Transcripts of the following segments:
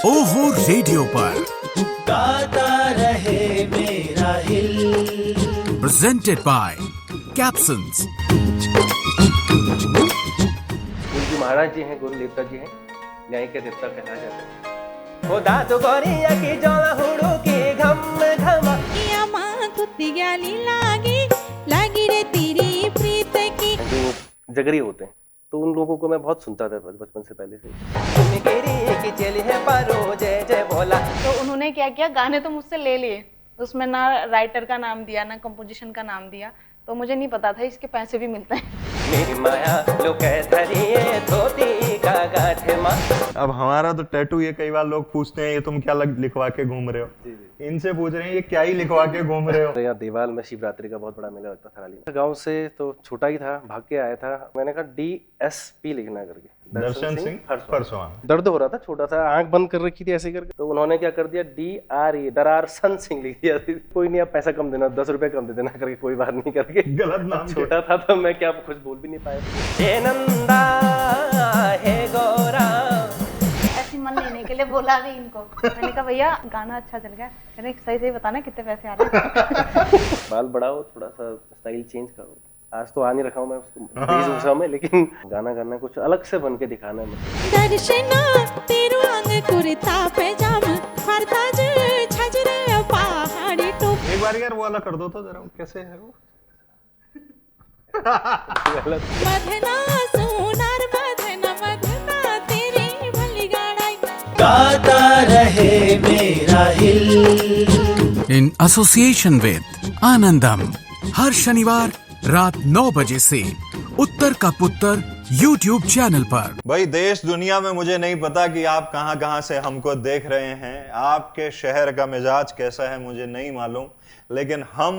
ओहो रेडियो पर गाता रहे मेरा हिल। Presented by कैप्सन्स। गुरुजी महाराज जी हैं, गुरु देवता जी हैं, न्याय के देवता कहा जाता है। हो दादू गोरिया की जोला हुड़ू की घम घमा या मां कुत्ती गाली लागी रे तेरी प्रीत की। जो जगरी होते हैं तो उन लोगों को मैं बहुत सुनता था बचपन से पहले से। की चली है पारो जय जय बोला। तो उन्होंने क्या किया, गाने तो मुझसे ले लिए, उसमें ना राइटर का नाम दिया ना कंपोजिशन का नाम दिया, तो मुझे नहीं पता था इसके पैसे भी मिलते हैं। मेरी माया लो कह धरिए धोती का गाठे माँ। अब हमारा तो टैटू, ये कई बार लोग पूछते हैं ये तुम क्या लिखवा के घूम रहे हो, इनसे पूछ रहे हैं ये क्या ही लिखवा के घूम रहे हो। यहाँ देवाल में शिवरात्रि का बहुत बड़ा मेला लगता था हाल ही। गाँव से तो छोटा ही था, भाग के आया था, मैंने कहा DSP लिखना करके, दर्शन सिंह परसवान। दर्द हो रहा था, छोटा सा, आंख बंद कर रखी थी ऐसे करके, तो उन्होंने क्या कर दिया DRE दरार सन सिंह लिख दिया। कोई नहीं, आप पैसा कम देना, 10 रुपए कम दे देना करके, कोई बात नहीं करके। गलत नाम, छोटा था तो मैं क्या कुछ बोल भी नहीं पाया। हे नंदा हे गौरा, ऐसी मन लेने के लिए बोला भी इनको। मैंने कहा भैया गाना अच्छा चल गया, कहने सही सही बताना कितने पैसे आ रहे हैं। बाल बढ़ाओ, थोड़ा सा स्टाइल चेंज करो। आज तो आ नहीं रखा हूँ मैं उसको वेशभूषा में, लेकिन गाना करना कुछ अलग से बन के दिखाना है। दर्शना तेरो अंग कुर्ता पैजाम फरताज छजरे पहाड़ी टोप। एक बार यार वो वाला कर दो तो जरा, कैसे है वो? मधना सोनार मधना तेरी भली गाड़ाई। गाता रहे मेरा हिल। इन एसोसिएशन विद आनंदम, हर शनिवार रात 9 बजे से उत्तर का पुत्र YouTube चैनल पर। भाई देश दुनिया में मुझे नहीं पता कि आप कहां कहां से हमको देख रहे हैं, आपके शहर का मिजाज कैसा है मुझे नहीं मालूम, लेकिन हम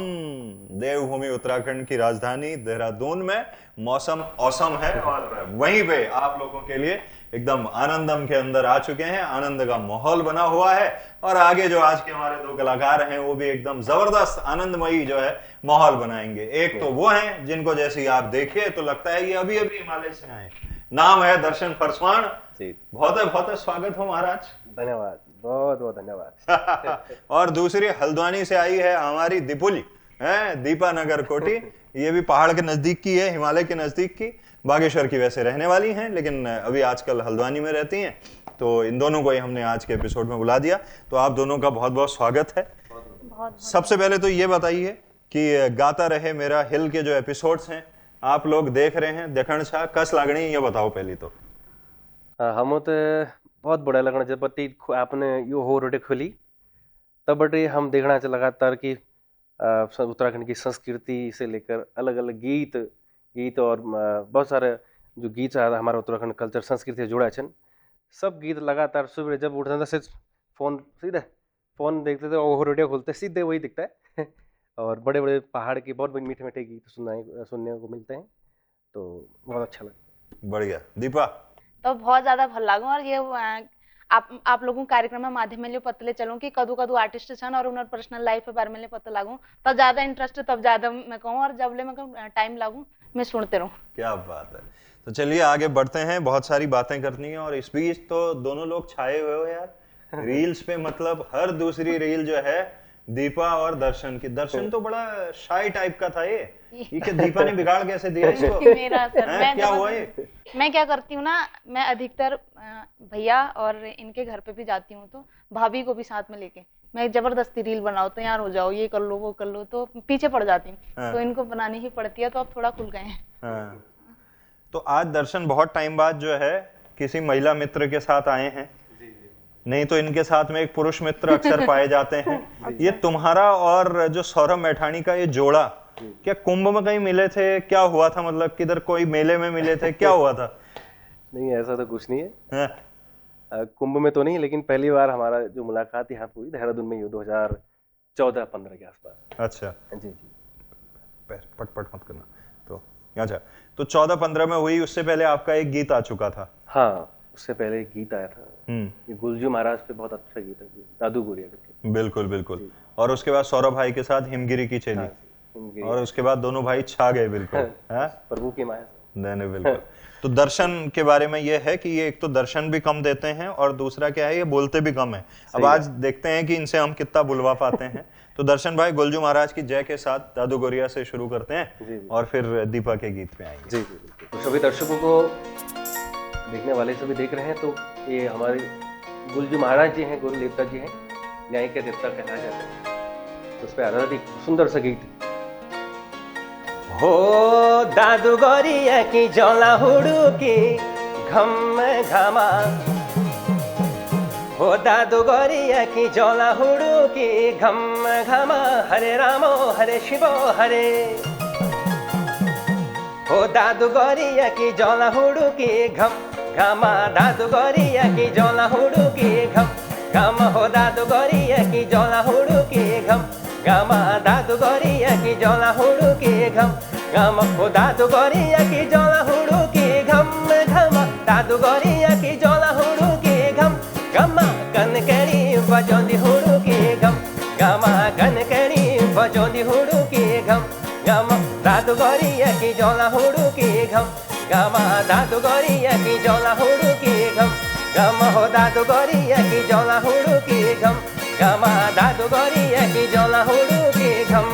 देवभूमि उत्तराखंड की राजधानी देहरादून में मौसम औसम है, और वहीं पे आप लोगों के लिए एकदम आनंदम के अंदर आ चुके हैं। आनंद का माहौल बना हुआ है, और आगे जो आज के हमारे 2 कलाकार हैं वो भी एकदम जबरदस्त आनंदमयी जो है माहौल बनाएंगे। एक तो वो हैं जिनको जैसे ही आप देखिए तो लगता है ये अभी अभी हिमालय से आए। नाम है दर्शन परसवान जी। बहुत स्वागत हो महाराज। धन्यवाद, बहुत बहुत धन्यवाद। और दूसरी हल्द्वानी से आई है हमारी दीपुली है, दीपा नगर कोटी। ये भी पहाड़ के नजदीक की है, हिमालय के नजदीक की। बागेश्वर की वैसे रहने वाली हैं, लेकिन अभी आजकल हल्द्वानी में रहती हैं। तो इन दोनों को ही हमने आज के एपिसोड में बुला दिया, तो आप दोनों का बहुत बहुत स्वागत है। सबसे पहले तो ये बताइए कि गाता रहे मेरा हिल के जो एपिसोड्स हैं आप लोग देख रहे हैं, देखण छा कस लागणी, ये बताओ पहली तो। हम तो बहुत बड़ा लगना जब आपने यो हो रोटे खोली तब बटे हम देखना चाहिए लगातार कि उत्तराखंड की संस्कृति से लेकर अलग अलग गीत और बहुत सारे जो गीत हमारा उत्तराखंड कल्चर संस्कृति से जुड़ा है, सब गीत लगातार सुबह जब उठता था सिर्फ सीधे फोन देखते थे, ओहो रेडियो खोलते सीधे वही दिखता है। और बड़े बड़े पहाड़ के बहुत मीठे मीठे गीत सुनने को मिलते हैं, तो बहुत अच्छा लगता। बढ़िया। दीपा तो बहुत ज्यादा भल लागू, और ये आप लोगों कार्यक्रम माध्यम में पता चलूं कि कदू कदू आर्टिस्ट छन और उनर पर्सनल लाइफ के बारे में पता लागू, तब ज्यादा इंटरेस्ट तब ज्यादा मैं कहूँ, और जब ले मैं टाइम लागू मैं सुनते रहूं। क्या बात है। तो चलिए आगे बढ़ते हैं, बहुत सारी बातें करनी है। और इस बीच तो दोनों लोग छाए हुए हो यार रील्स पे, मतलब हर दूसरी रील जो है दीपा और दर्शन की। दर्शन तो बड़ा शाई टाइप का था, ये कि दीपा ने बिगाड़ कैसे दिया इसको? मेरा सर, क्या हुआ ये? मैं क्या करती हूँ ना, मैं अधिकतर भैया और इनके घर पे भी जाती हूँ, तो भाभी को भी साथ में लेके मैं जबरदस्ती रील बनाओ, तो यार हो जाओ, ये कर लो वो कर लो, तो पीछे पड़ जाती हूँ। तो इनको बनानी ही पड़ती है, तो अब थोड़ा खुल गए हैं। तो आज दर्शन बहुत टाइम बाद जो है किसी महिला मित्र के साथ आए हैं, नहीं तो इनके साथ में एक पुरुष मित्र अक्सर पाए जाते हैं। ये तुम्हारा और जो सौरभ मैठाणी का ये जोड़ा क्या कुंभ में कहीं मिले थे, क्या हुआ था, मतलब किधर कोई मेले में मिले थे, क्या हुआ था? नहीं ऐसा तो कुछ नहीं है, कुंभ में तो नहीं, लेकिन पहली बार हमारा जो मुलाकात यहाँ हुई देहरादून में 2014-15 के आसपास। अच्छा जी। पट मत करना। तो अच्छा, तो 14-15 में हुई, उससे पहले आपका एक गीत आ चुका था। हाँ, उससे पहले एक गीत आया था, ये गुरुजी महाराज पे बहुत अच्छा गीत है, दादू गोरिया करके। बिल्कुल। और उसके बाद सौरभ भाई के साथ हिमगिरी की चेली। और उसके बाद दोनों भाई छा गए बिल्कुल। प्रभु की माया। देने बिल्कुल। तो दर्शन के बारे में ये है कि ये एक तो दर्शन भी कम देते हैं और दूसरा क्या है, ये बोलते भी कम है। अब आज देखते हैं कि इनसे हम कितना बुलवा पाते हैं। तो दर्शन भाई, गुलजू महाराज की जय के साथ दादू गोरिया से शुरू करते हैं और फिर दीपा के गीत पे आएंगे। जी जी। तो सभी दर्शकों को, देखने वाले सभी देख रहे हैं, तो ये हमारे गुलजू महाराज जी हैं, गुरु देवता जी हैं, न्याय के देवता कहना जाते हैं। तो उस पर आधारित एक सुंदर सा गीत। हो दादू गोरिया की जला हुडुकी घम घमा, हो दादू गोरिया की जला हुडुकी घम घमा, हरे रामो हरे शिवो हरे। हो दादू गोरिया की जला हुडुकी घम घमा, दादू गोरिया की जला हुडुकी घम घम, हो दादू गोरिया की जला हुडुकी घम घमा, दादू गोरिया की जला हुडुकी घम घम, हो दादू गोरिया की जला हुडुकी घम घमा, दादू गोरिया की जला हुडुकी घम घमा, कनकड़ी बजोंदी हुडुकी घम घमा, कनकड़ी बजोंदी हुडुकी घम घमा, दादू गोरिया की जला हुडुकी घम घमा, दादू गोरिया की जला हुडुकी घम घम, हो दादू गोरिया की जला हुडुकी घम घमा, दादू गोरिया की जला हुडुकी घम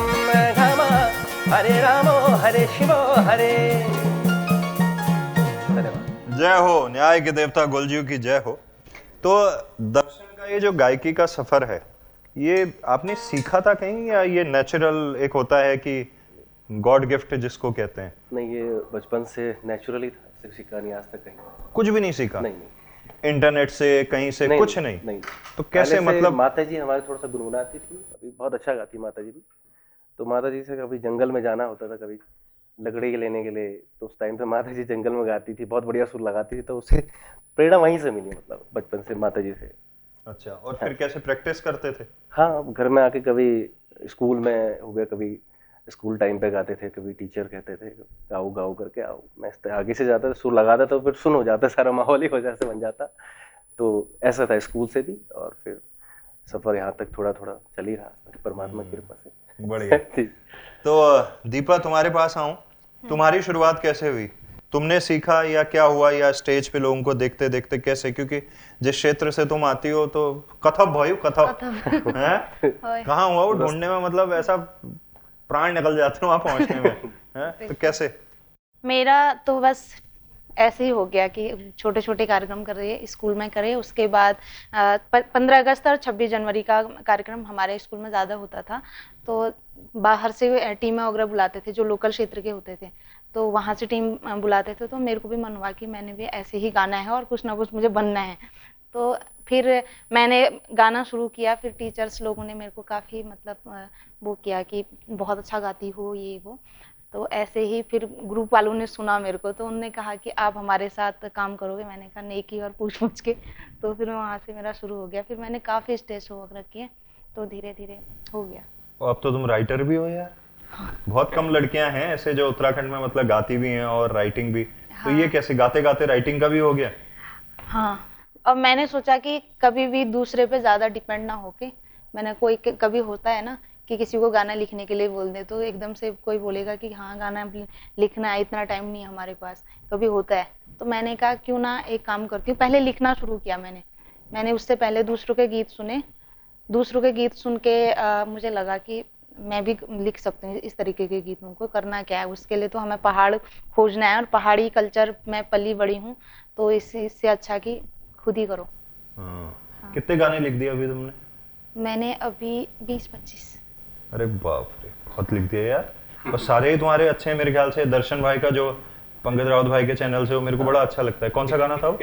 घमा, हरे रामो हरे शिवो हरे। जय हो, न्याय के देवता गुलजू की जय हो। तो दर्शन का ये जो गायकी का सफर है, ये आपने सीखा था कहीं या ये नेचुरल एक होता है कि गॉड गिफ्ट जिसको कहते हैं? नहीं, ये बचपन से नेचुरली था, सिर्फ सीखा नहीं आज तक कहीं। कुछ भी नहीं सीखा? नहीं। इंटरनेट से कहीं से कुछ नहीं? नहीं। तो कैसे, मतलब माता जी हमारे थोड़ा सा गुनगुनाती थी, अभी बहुत अच्छा गाती माता जी भी। तो माता जी से कभी जंगल में जाना होता था, कभी लकड़ी लेने के लिए, तो उस टाइम पे माता जी जंगल में गाती थी, बहुत बढ़िया सुर लगाती थी। तो उससे प्रेरणा वहीं से मिली, मतलब बचपन से माता जी से। अच्छा, और फिर कैसे प्रैक्टिस करते थे? हाँ, घर में आके कभी स्कूल में हो गया, कभी स्कूल टाइम पे गाते थे, कभी टीचर कहते थे गाओ गाओ करके आओ, मैं आगे से जाता था, सुर लगाता तो फिर सुन हो जाता, सारा माहौल ही हो जैसे बन जाता। तो ऐसा था स्कूल से भी, और फिर सफर यहाँ तक थोड़ा थोड़ा चल ही रहा, परमात्मा की कृपा से। बढ़िया। तो दीपा, तुम्हारे पास आऊं, तुम्हारी शुरुआत कैसे हुई? तुमने सीखा या क्या हुआ, या स्टेज पे लोगों को देखते देखते कैसे? क्योंकि जिस क्षेत्र से तुम आती हो, तो कथक भाई कथक हैं, कहाँ हुआ वो ढूंढने में, मतलब ऐसा प्राण निकल जाते हैं वहां पहुंचने में हैं? तो कैसे? मेरा तो बस ऐसे ही हो गया कि छोटे छोटे कार्यक्रम कर रहे स्कूल में करे। उसके बाद 15 अगस्त और 26 जनवरी का कार्यक्रम हमारे स्कूल में ज़्यादा होता था, तो बाहर से टीमें वगैरह बुलाते थे जो लोकल क्षेत्र के होते थे, तो वहाँ से टीम बुलाते थे। तो मेरे को भी मन हुआ कि मैंने भी ऐसे ही गाना है और कुछ ना कुछ मुझे बनना है। तो फिर मैंने गाना शुरू किया। फिर टीचर्स लोगों ने मेरे को काफ़ी मतलब वो किया कि बहुत अच्छा गाती हो ये वो। तो ऐसे ही फिर ग्रुप वालों ने सुना मेरे को, तो उन्होंने कहा कि आप हमारे साथ काम करोगे। मैंने कहा नेकी और पूछ के। तो फिर वहाँ से मेरा शुरू हो गया। फिर मैंने काफ़ी स्टेज शो वगैरह किए, तो धीरे धीरे हो गया। अब तो तुम राइटर भी हो यार। बहुत कम लड़कियां हैं ऐसे जो उत्तराखंड में मतलब गाती भी हैं और राइटिंग भी। तो ये कैसे गाते गाते राइटिंग का भी हो गया? हाँ, अब मैंने सोचा कि कभी भी दूसरे पे ज़्यादा डिपेंड ना होके, मैंने कोई कभी होता है ना कि किसी को गाना लिखने के लिए बोल दे, तो एकदम से कोई बोलेगा कि हाँ गाना लिखना है, इतना टाइम नहीं है हमारे पास, कभी होता है। तो मैंने कहा क्यों ना एक काम करती हूँ, पहले लिखना शुरू किया मैंने उससे पहले दूसरों के गीत सुने। दूसरों के गीत सुन के मुझे लगा कि मैं भी लिख सकती हूँ इस तरीके के गीतों को। करना क्या है, उसके लिए तो हमें पहाड़ खोजना है, और पहाड़ी कल्चर में पली बड़ी हूँ, तो इससे अच्छा कि खुद ही करो। हाँ। कितने गाने लिख दिए अभी तुमने? मैंने अभी 20-25। अरे बाप रे, बहुत लिख दिया यार। और सारे ही तुम्हारे अच्छे हैं मेरे ख्याल से। दर्शन भाई का जो पंकज राउत भाई के चैनल से, वो मेरे को बड़ा अच्छा लगता है। कौन सा गाना था वो?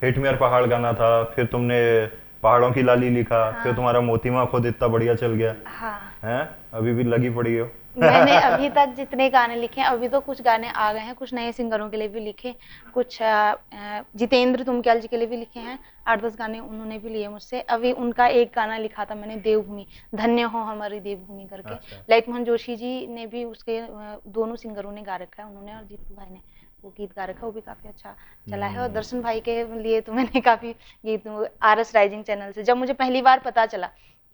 हिट मेयर पहाड़ गाना था। फिर तुमने पहाड़ों की लाली लिखा। हाँ। फिर तुम्हारा मोतीमा खुद इतना बढ़िया चल गया। हाँ। हैं? अभी भी लगी पड़ी हो। मैंने अभी तक जितने गाने लिखे हैं, अभी तो कुछ गाने आ गए हैं, कुछ नए सिंगरों के लिए भी लिखे, कुछ जितेंद्र तुमक्याल जी के लिए भी लिखे हैं। 8-10 गाने उन्होंने भी लिए मुझसे। अभी उनका एक गाना लिखा था मैंने, देवभूमि, धन्य हो हमारी देवभूमि करके। अच्छा। ललित मोहन जोशी जी ने भी, उसके दोनों सिंगरों ने गा रखा है, उन्होंने और जीतू भाई ने वो गीत गा रखा है, वो भी काफी अच्छा चला है। और दर्शन भाई के लिए तो मैंने काफी गीत RS राइजिंग चैनल से, जब मुझे पहली बार पता चला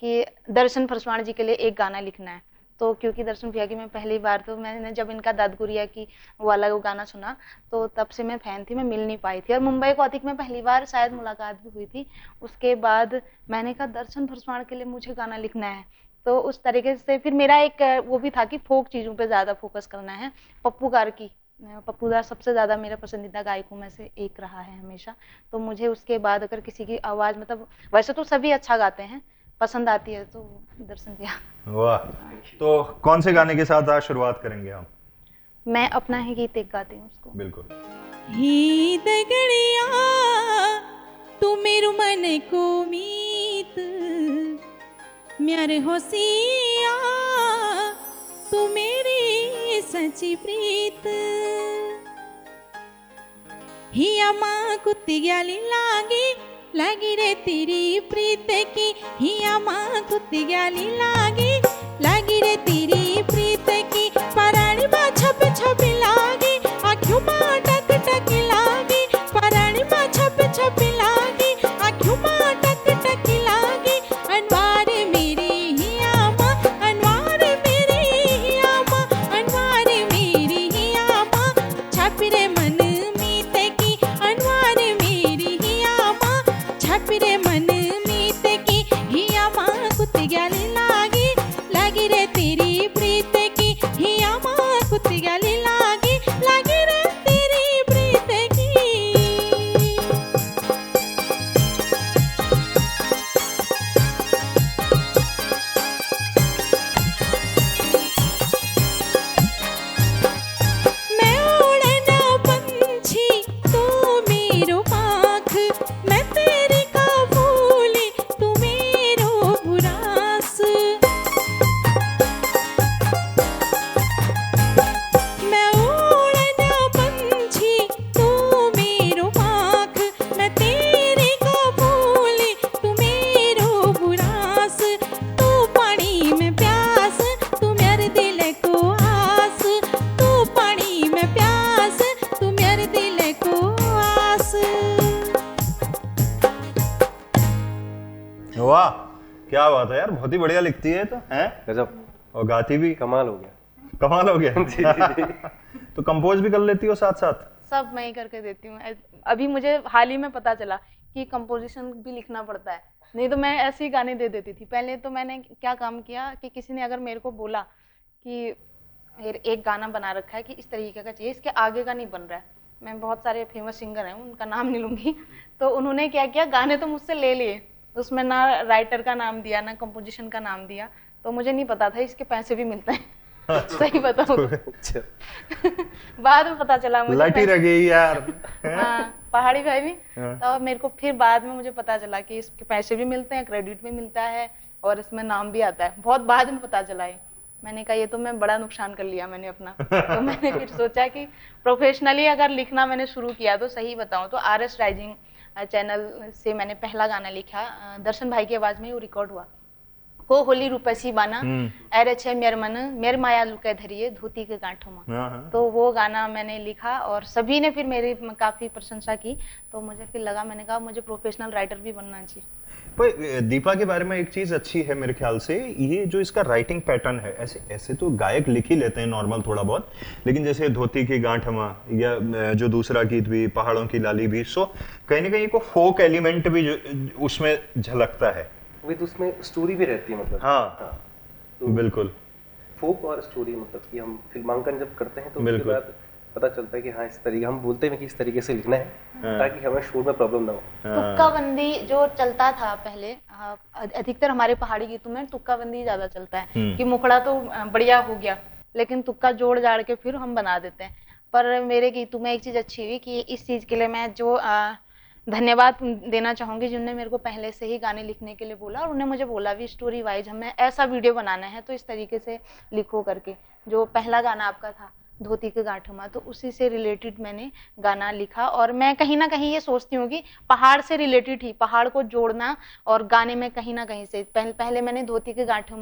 कि दर्शन फरसवाण जी के लिए एक गाना लिखना है, तो क्योंकि दर्शन भैया की मैं पहली बार, तो मैंने जब इनका दाद गुड़िया की वाला वो गाना सुना तो तब से मैं फैन थी, मैं मिल नहीं पाई थी। और मुंबई को अधिक में पहली बार शायद मुलाकात भी हुई थी। उसके बाद मैंने कहा दर्शन भरसवाण के लिए मुझे गाना लिखना है, तो उस तरीके से फिर मेरा एक वो भी था कि फोक चीज़ों पे ज़्यादा फोकस करना है। पप्पू गार की, पप्पू दा सबसे ज़्यादा मेरा पसंदीदा गायकों में से एक रहा है हमेशा। तो मुझे उसके बाद अगर किसी की आवाज़, मतलब वैसे तो सभी अच्छा गाते हैं, पसंद आती है तो दर्शन भैया। वाह, तो कौन से गाने के साथ आज शुरुआत करेंगे हम? मैं अपना ही गीत एक गाती हूँ उसको। बिल्कुल। ही दगड़िया तू मेरू मन को मीत म्यार होसिया तू मेरी सच्ची प्रीत हिया माँ कुत्ती ग्याली लागी रे तेरी प्रीत की हिया माँ कुत्ती ग्याली लागी रे तेरी प्रीत की पराणी माँ छप छप लागी आँखों माँ टक टक लागी पराणी माँ छप छप लागी आँखों माँ टक टक लागी अनवार मेरी हिया माँ अनवार मेरी हिया माँ अनवार मेरी हिया माँ छप रे मन मीत की अनवार मेरी हिया माँ छप रे मन मीत की हिया माँ कुत्ती ग्याली लागी रे तेरी प्रीत की हिया माँ कुत्ती ग्याली लागी रे तेरी प्रीत की। मैं उड़ना पंछी तू मेरो पाख मैं तेरी का फूल तू मेरो बुरास मैं उड़ना पंछी तू मेरो पाख मैं तेरी का फूल तू मेरो बुरास तू पानी में प्यास तू मेरे दिल को आस तू पानी में प्यास तू मेरे दिल को आस। वाह, क्या बात है यार, बहुत ही बढ़िया लिखती है तो, हैं? गजब, और गाती भी कमाल हो गया। कमाल हो गया। तो कंपोज भी कर लेती हो साथ साथ? सब मैं ही करके देती हूँ। अभी मुझे हाल ही में पता चला कि कंपोजिशन भी लिखना पड़ता है, नहीं तो मैं ऐसे ही गाने दे देती थी। पहले तो मैंने क्या काम किया कि किसी ने अगर मेरे को बोला कि एक गाना बना रखा है कि इस तरीके का चाहिए, इसके आगे का नहीं बन रहा है, मैं बहुत सारे फेमस सिंगर हैं उनका नाम नहीं लूँगी, तो उन्होंने क्या किया, गाने तो मुझसे ले लिए, उसमें ना राइटर का नाम दिया ना कंपोजिशन का नाम दिया, तो मुझे नहीं पता था इसके पैसे भी मिलते हैं। सही बताऊं अच्छा, बाद में पता चला मुझे। लटी रह गई यार। हाँ, पहाड़ी भाई भी। हाँ। तो मेरे को फिर बाद में मुझे पता चला कि इसके पैसे भी मिलते हैं, क्रेडिट भी मिलता है और इसमें नाम भी आता है। बहुत बाद में पता चला है। मैंने कहा ये तो मैं बड़ा नुकसान कर लिया मैंने अपना। तो मैंने फिर सोचा कि प्रोफेशनली अगर लिखना मैंने शुरू किया तो सही बताऊं तो RS राइजिंग चैनल से मैंने पहला गाना लिखा, दर्शन भाई की आवाज में वो रिकॉर्ड हुआ। हो होली रूपसी बाना अरे छे मेर मन मेर माया लुके धरिए धोती के गांठों में, तो वो गाना मैंने लिखा और सभी ने फिर मेरी काफी प्रशंसा की। तो मुझे फिर लगा, मैंने कहा मुझे प्रोफेशनल राइटर भी बनना चाहिए। पर दीपा के बारे में एक चीज अच्छी है मेरे ख्याल से, ये जो इसका राइटिंग पैटर्न है, ऐसे तो गायक लिख ही लेते हैं नॉर्मल थोड़ा बहुत, लेकिन जैसे धोती की गांठमा या जो दूसरा गीत भी पहाड़ों की लाली भी, सो कहीं ना कहीं को फोक एलिमेंट भी उसमें झलकता है, तो उसमें स्टोरी भी रहती है, मतलब हाँ तो बिल्कुल फोक और स्टोरी, मतलब कि हम फिल्मांकन जब करते हैं तो उसके बाद पता चलता है कि हाँ इस तरीके हम बोलते हैं कि इस तरीके से लिखना है ताकि हमें शोर में प्रॉब्लम ना हो। तुक्का बंदी जो चलता था पहले, अधिकतर हमारे पहाड़ी गीतों में तुक्का बंदी ज्यादा चलता है कि मुखड़ा तो बढ़िया हो गया लेकिन तुक्का जोड़ जाड़ के फिर हम बना देते हैं। पर मेरे गीतों में एक चीज अच्छी हुई कि इस चीज के लिए मैं जो धन्यवाद देना चाहूंगी जिनने मेरे को पहले से ही गाने लिखने के लिए बोला, और उन्हें मुझे बोला भी स्टोरी वाइज हमें ऐसा वीडियो बनाना है तो इस तरीके से लिखो करके। जो पहला गाना आपका था धोती के गांठों, तो उसी से रिलेटेड मैंने गाना लिखा। और मैं कहीं ना कहीं ये सोचती हूँ कि पहाड़ से रिलेटेड ही, पहाड़ को जोड़ना और गाने में कहीं ना कहीं से पहले मैंने धोती के गांठों,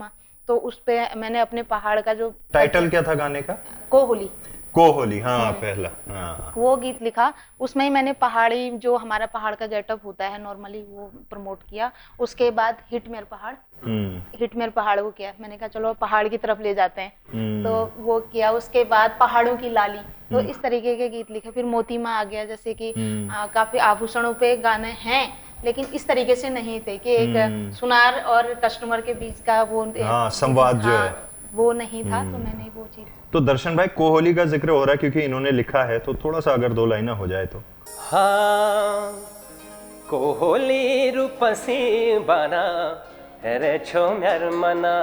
तो उस पे मैंने अपने पहाड़ का जो टाइटल क्या था गाने का? कोहोली। कोहोली, हाँ पहला, हाँ वो गीत लिखा। उसमें ही मैंने पहाड़ी, जो हमारा पहाड़ का गेटअप होता है नॉर्मली, वो प्रमोट किया। उसके बाद हिट मेरे पहाड़, हिट मेरे पहाड़ को किया। मैंने कहा चलो पहाड़ की तरफ ले जाते हैं, तो वो किया। उसके बाद पहाड़ों की लाली, तो इस तरीके के गीत लिखे। फिर मोती माँ आ गया, जैसे कि काफी आभूषणों पे गाने हैं, लेकिन इस तरीके से नहीं थे कि एक सुनार और कस्टमर के बीच का वो संवाद जो है वो नहीं था। तो मैंने वो चीज। तो दर्शन भाई, कोहोली का जिक्र हो रहा है क्योंकि इन्होंने लिखा है, तो थोड़ा सा अगर 2 लाइना हो जाए तो। हाँ, कोहोली रूपसी बना रे छो म्यार मना।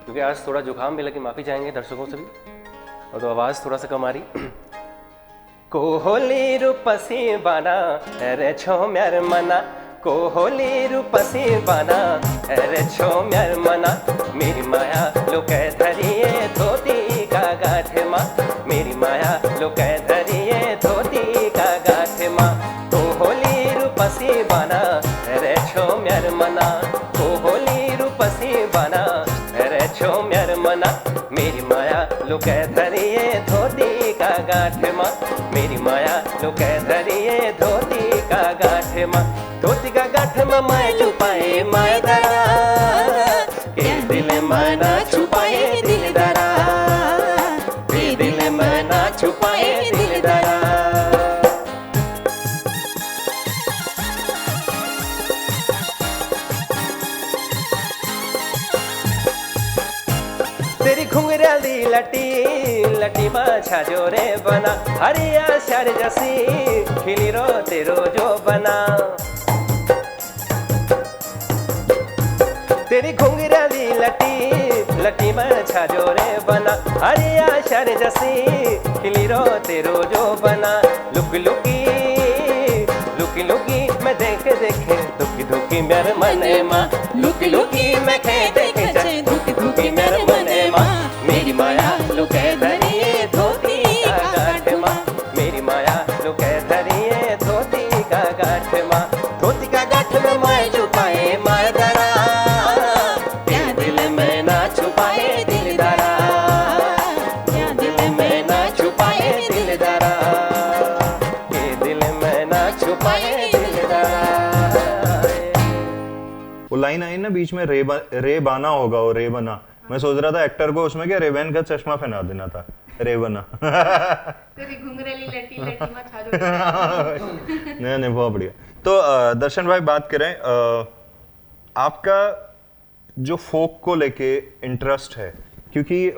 क्योंकि आज थोड़ा जुकाम भी लगे, माफी चाहेंगे दर्शकों से भी, और तो आवाज थोड़ा सा कम आ रही। कोहोली रूपसी बना रे छो म्यार मना, कोहोली रूपसी बना रे छो म्यार मना। मेरी माया लुके धरिए धोती का गाठ माँ, मेरी माया लुके धरिए धोती का गाठ माँ। कोहोली रूपसी बना रे छो म्यार मना, कोहोली रूपसी बना रे छो म्यार मना। मेरी माया लुके धरिए धोती का गाठ माँ, मेरी माया लुके धरिए धोती का गाठ माँ। धोती का गाठ में माया छुपाए माया दरा, के दिल में ना छुपाए दिल दरा, के दिल में ना छुपाए दिल दरा। तेरी घुंघराली लटी लटी बाछा जोरे बना, हरिया शर जसी खिली रो तेरो जो बना। तेरी घुंघराली लटी लटी बाछा जोरे बना, हरिया शर जसी खिली रो तेरो जो बना। लुकी लुकी लुकी लुकी मैं देखे देखे दुखी दुखी मेरे मने माँ, लुकी लुकी मैं खे देखे जाए दुखी दुखी मेरे मने माँ। मेरी माया लुके धरिए धोती का गाठ माँ, मेरी माया लुके धरिए धोती का गाठ माँ। धोती का गाठ में माया छुपाए माया दरा, क्या दिल में ना छुपाए दिल दरा, क्या दिल में ना छुपाए दिल दरा, के दिल में ना छुपाए दिल दरा। वो लाइन आई ना बीच में, रे बाना होगा, वो रे बना। मैं सोच रहा था एक्टर को उसमें क्या रेबैन का चश्मा पहना देना था, रे बना। तेरी घुंघराली लटी लटी माँ छा जोरे। नहीं बहुत बढ़िया। तो दर्शन भाई बात करें, आपका जो फोक को लेके इंटरेस्ट है, क्योंकि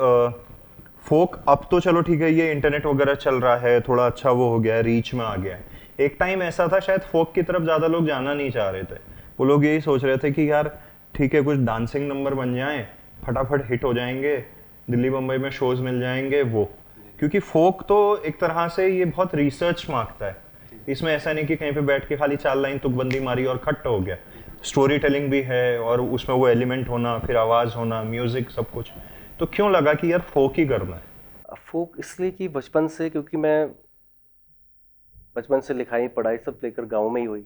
फोक अब तो चलो ठीक है, ये इंटरनेट वगैरह चल रहा है, थोड़ा अच्छा वो हो गया है, रीच में आ गया है। एक टाइम ऐसा था शायद फोक की तरफ ज्यादा लोग जाना नहीं चाह रहे थे। वो लोग यही सोच रहे थे कि यार ठीक है, कुछ डांसिंग नंबर बन जाएं, फटाफट हिट हो जाएंगे, दिल्ली मुंबई में शोज मिल जाएंगे वो। क्योंकि फोक तो एक तरह से ये बहुत रिसर्च मांगता है। इसमें ऐसा नहीं कि कहीं पे बैठ के खाली 4 लाइन तुकबंदी मारी और खट हो गया। स्टोरी टेलिंग भी है, और उसमें वो एलिमेंट होना, फिर आवाज होना, म्यूजिक, सब कुछ। तो क्यों लगा कि यार फोक ही करना है? फोक इसलिए कि बचपन से, क्योंकि मैं बचपन से लिखाई पढ़ाई सब लेकर गाँव में ही हुई,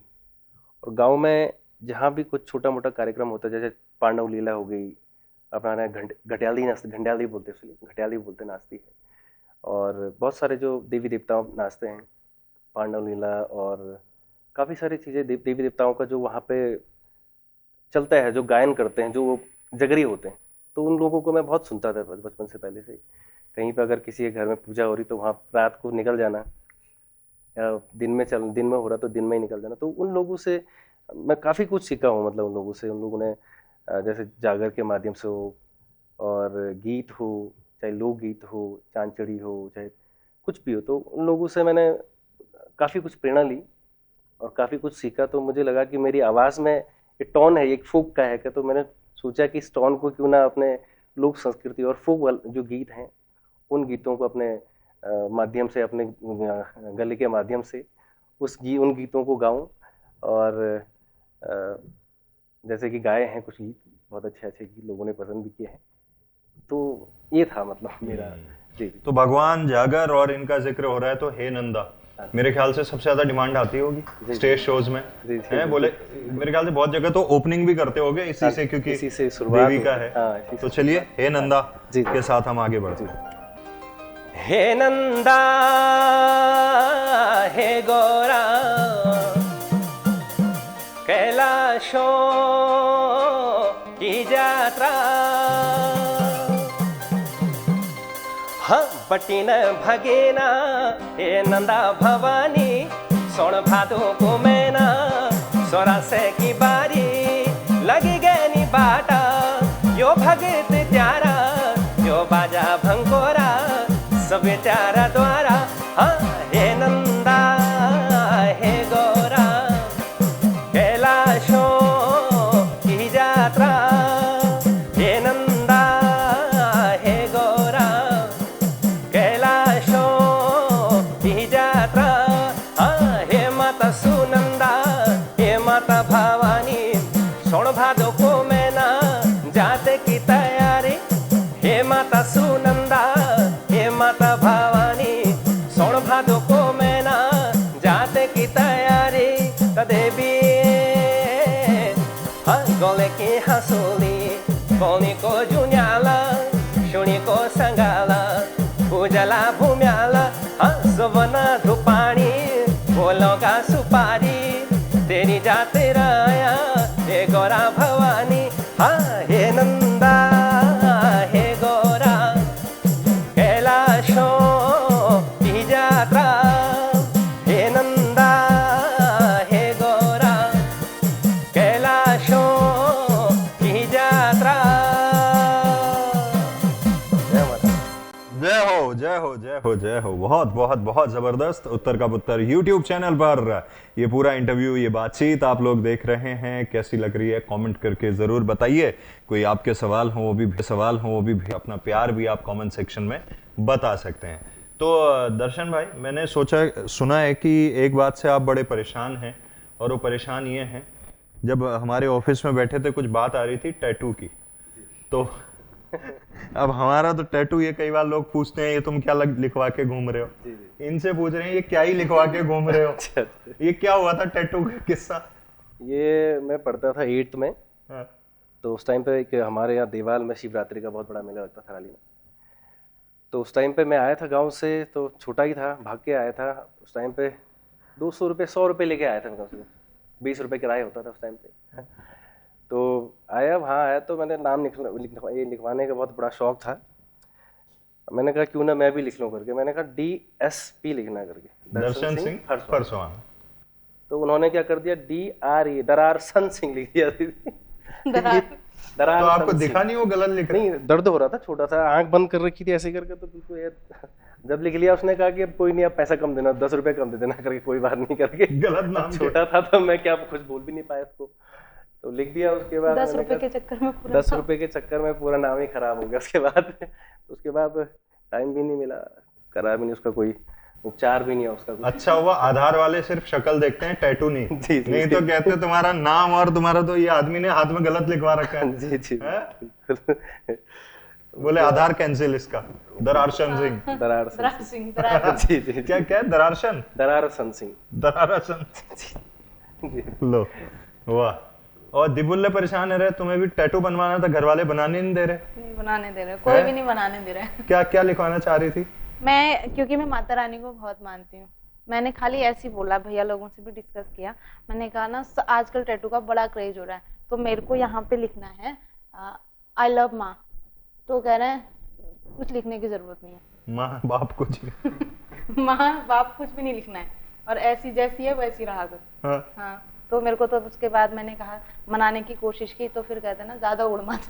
और गाँव में जहाँ भी कुछ छोटा मोटा कार्यक्रम होता है, जैसे पांडव लीला हो गई, अपना घटियाली नाचते, घंटियाली बोलते हैं, घटियाली बोलते नाचती है, और बहुत सारे जो देवी देवताओं नाचते हैं, पांडव लीला, और काफ़ी सारी चीज़ें देवी देवताओं का जो वहाँ पे चलता है, जो गायन करते हैं, जो वो जगरी होते हैं, तो उन लोगों को मैं बहुत सुनता था बचपन से पहले से ही। कहीं पर अगर किसी के घर में पूजा हो रही तो वहाँ रात को निकल जाना, या दिन में हो रहा तो दिन में ही निकल जाना। तो उन लोगों से मैं काफ़ी कुछ सीखा हूँ, मतलब उन लोगों से। उन लोगों ने जैसे जागर के माध्यम से हो, और गीत हो, चाहे लोकगीत हो, चांचड़ी हो, चाहे कुछ भी हो, तो उन लोगों से मैंने काफ़ी कुछ प्रेरणा ली और काफ़ी कुछ सीखा। तो मुझे लगा कि मेरी आवाज़ में एक टोन है, एक फोक का है क्या, तो मैंने सोचा कि इस टोन को क्यों ना अपने लोक संस्कृति और फोक जो गीत हैं, उन गीतों को अपने माध्यम से, अपने गले के माध्यम से उन गीतों को गाऊं। और जैसे कि गाए हैं कुछ गीत, बहुत अच्छे गीत लोगों ने पसंद भी किए हैं। तो ये था मतलब मेरा। जी। तो भगवान जागर और इनका जिक्र हो रहा है, तो हे नंदा मेरे ख्याल से सबसे ज्यादा डिमांड आती होगी स्टेज शोज में। हैं बोले, मेरे ख्याल से बहुत जगह तो ओपनिंग भी करते होगे इसी से, क्योंकि इसी से शुरुआत देवी का है। तो चलिए हे नंदा के साथ हम आगे बढ़ते हैं। हे नंदा हे गोरा कैलाशों की यात्रा हाँ बटी न भगेना हे नंदा भवानी सोन भादो को मैना सोरा से की बारी लगी गैनी बाटा यो भगत त्यारा यो बाजा भंकोरा सब त्यारा द्वारा हाँ हे नंदा हे गोरा कैलाशों की यात्रा हे नंदा हे गोरा कैलाशों की यात्रा हाँ हे माता सुनंदा हे माता भवानी सोन भादो को मैना जाते की तैयारी हे माता सुनंदा हे माता भवानी सोन भादो को मैना जाते की तैयारी देवी गले की हंसुली कोनी को जुन्याला शुनी को संगाला उजला भूम्याला सुवना धुपानी बोलो का सुपारी तेरी जाते राया हे गोरा भवानी हाँ हे नंदा हे गोरा कैलाशों की यात्रा हे नंदा हे गोरा कैलाशों की यात्रा। जय माता। जय हो जय हो जय हो जय हो। बहुत बहुत बहुत जबरदस्त। उत्तर का पुत्र यूट्यूब चैनल पर ये पूरा इंटरव्यू, ये बातचीत आप लोग देख रहे हैं, कैसी लग रही है कमेंट करके जरूर बताइए। कोई आपके सवाल हो वो भी अपना प्यार भी आप कमेंट सेक्शन में बता सकते हैं। तो दर्शन भाई, मैंने सुना है कि एक बात से आप बड़े परेशान हैं, और वो परेशान ये हैं, जब हमारे ऑफिस में बैठे थे कुछ बात आ रही थी टैटू की, तो अब हमारा तो टैटू, ये कई बार लोग पूछते हैं ये तुम क्या लिखवा के घूम रहे हो, इनसे पूछ रहे हैं ये क्या ही लिखवा के घूम रहे हो। ये क्या हुआ था टैटू का किस्सा? ये मैं पढ़ता था 8th में। हाँ। तो उस टाइम पे हमारे यहाँ देवाल में शिवरात्रि का बहुत बड़ा मेला लगता था राली में। तो उस टाइम पे मैं आया था गांव से, तो छोटा ही था, भाग के आया था। उस टाइम पे 200 रुपये 100 रुपये लेके आया था मैं, कम से कम 20 रुपये किराया होता था उस टाइम पे। तो वहाँ आया तो मैंने नाम लिखवाने का बहुत बड़ा शौक था। मैंने कहा क्यों ना मैं भी लिख लूँ करके, मैंने कहा DSP लिखना करके, दर्शन सिंह परसवान। तो उन्होंने क्या कर दिया, DRE दरारसन सिंह लिख दिया। तो आपको दिखा नहीं वो गलत लिख नहीं, दर्द हो रहा था, छोटा सा आंख बंद कर रखी थी ऐसे करके, तो बिल्कुल जब लिख लिया उसने कहा कि अब कोई नहीं, अब पैसा कम देना, 10 रुपए कम दे देना करके, कोई बात नहीं करके। गलत नाम छोटा था तो मैं क्या कुछ बोल भी नहीं पाया उसको, तो लिख दिया। उसके बाद 10 रुपए के चक्कर में पूरा नाम ही खराब हो गया। उसके बाद टाइम भी नहीं मिला, करा भी नहीं उसका, कोई उपचार भी नहीं है उसका। अच्छा हुआ आधार वाले सिर्फ शक्ल देखते हैं, टैटू नहीं। जी, नहीं तो कहते तुम्हारा नाम और तुम्हारा तो ये आदमी ने हाथ में गलत लिखवा रखा है। जी बोले आधार कैंसिल इसका, दरारशन सिंह। जी क्या दरारशन दरारसन लो वाह। और दिबुल्ले परेशान है रहे, तुम्हें भी टैटू बनवाना था, घर वाले बनाने नहीं दे रहे? नहीं बनाने दे रहे, कोई भी नहीं बनाने दे रहे। क्या लिखवाना चाह रही थी? क्योंकि मैं माता रानी को बहुत मानती हूँ, मैंने खाली ऐसे ही बोला, भैया लोगों से भी डिस्कस किया, मैंने कहा ना आजकल टैटू का बड़ा क्रेज हो रहा है, तो मेरे को यहाँ पे लिखना है आई लव माँ। तो कह रहे हैं कुछ लिखने की जरूरत नहीं है, माँ बाप कुछ माँ बाप कुछ भी नहीं लिखना है, और ऐसी जैसी है वैसी रहा कर। हाँ, तो मेरे को तो उसके बाद मैंने कहा, मनाने की कोशिश की, तो फिर कहते ना ज्यादा उड़ मत।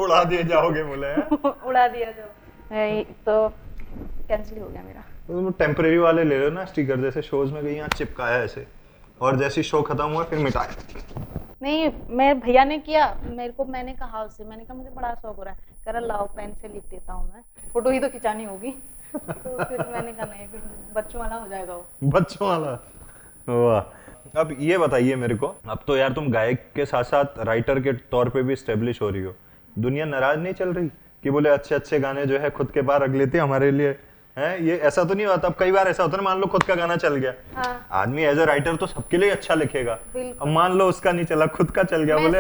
उड़ा दिए जाओगे बोले। उड़ा दिया तो कैंसिल हो गया मेरा। तो टेम्परेरी वाले ले लो ना, स्टिकर जैसे शोज में यहाँ चिपकाया ऐसे, और जैसे शो खत्म हुआ फिर मिटाया। नहीं, मैं भैया ने किया, मैंने कहा उससे, मैंने कहा मुझे बड़ा शौक हो रहा है, कह रहा लाओ पेन से लिख देता हूँ मैं, फोटो ही तो खिंचानी होगी। तो फिर मैंने कहा नहीं, फिर बच्चों वाला हो जाएगा वो। बच्चों वाला, वाह। अब ये बताइए मेरे को, अब तो यार तुम गायक के साथ साथ राइटर के तौर पे भी स्टेब्लिश हो रही हो, दुनिया नाराज नहीं चल रही कि बोले अच्छे गाने जो है खुद के पार रख लेते हमारे लिए है? ये ऐसा तो नहीं होता? अब कई बार ऐसा होता है, मान लो खुद का गाना चल गया, हाँ। आदमी एज ए राइटर तो सबके लिए अच्छा लिखेगा, अब मान लो उसका नहीं चला, खुद का चल गया, बोले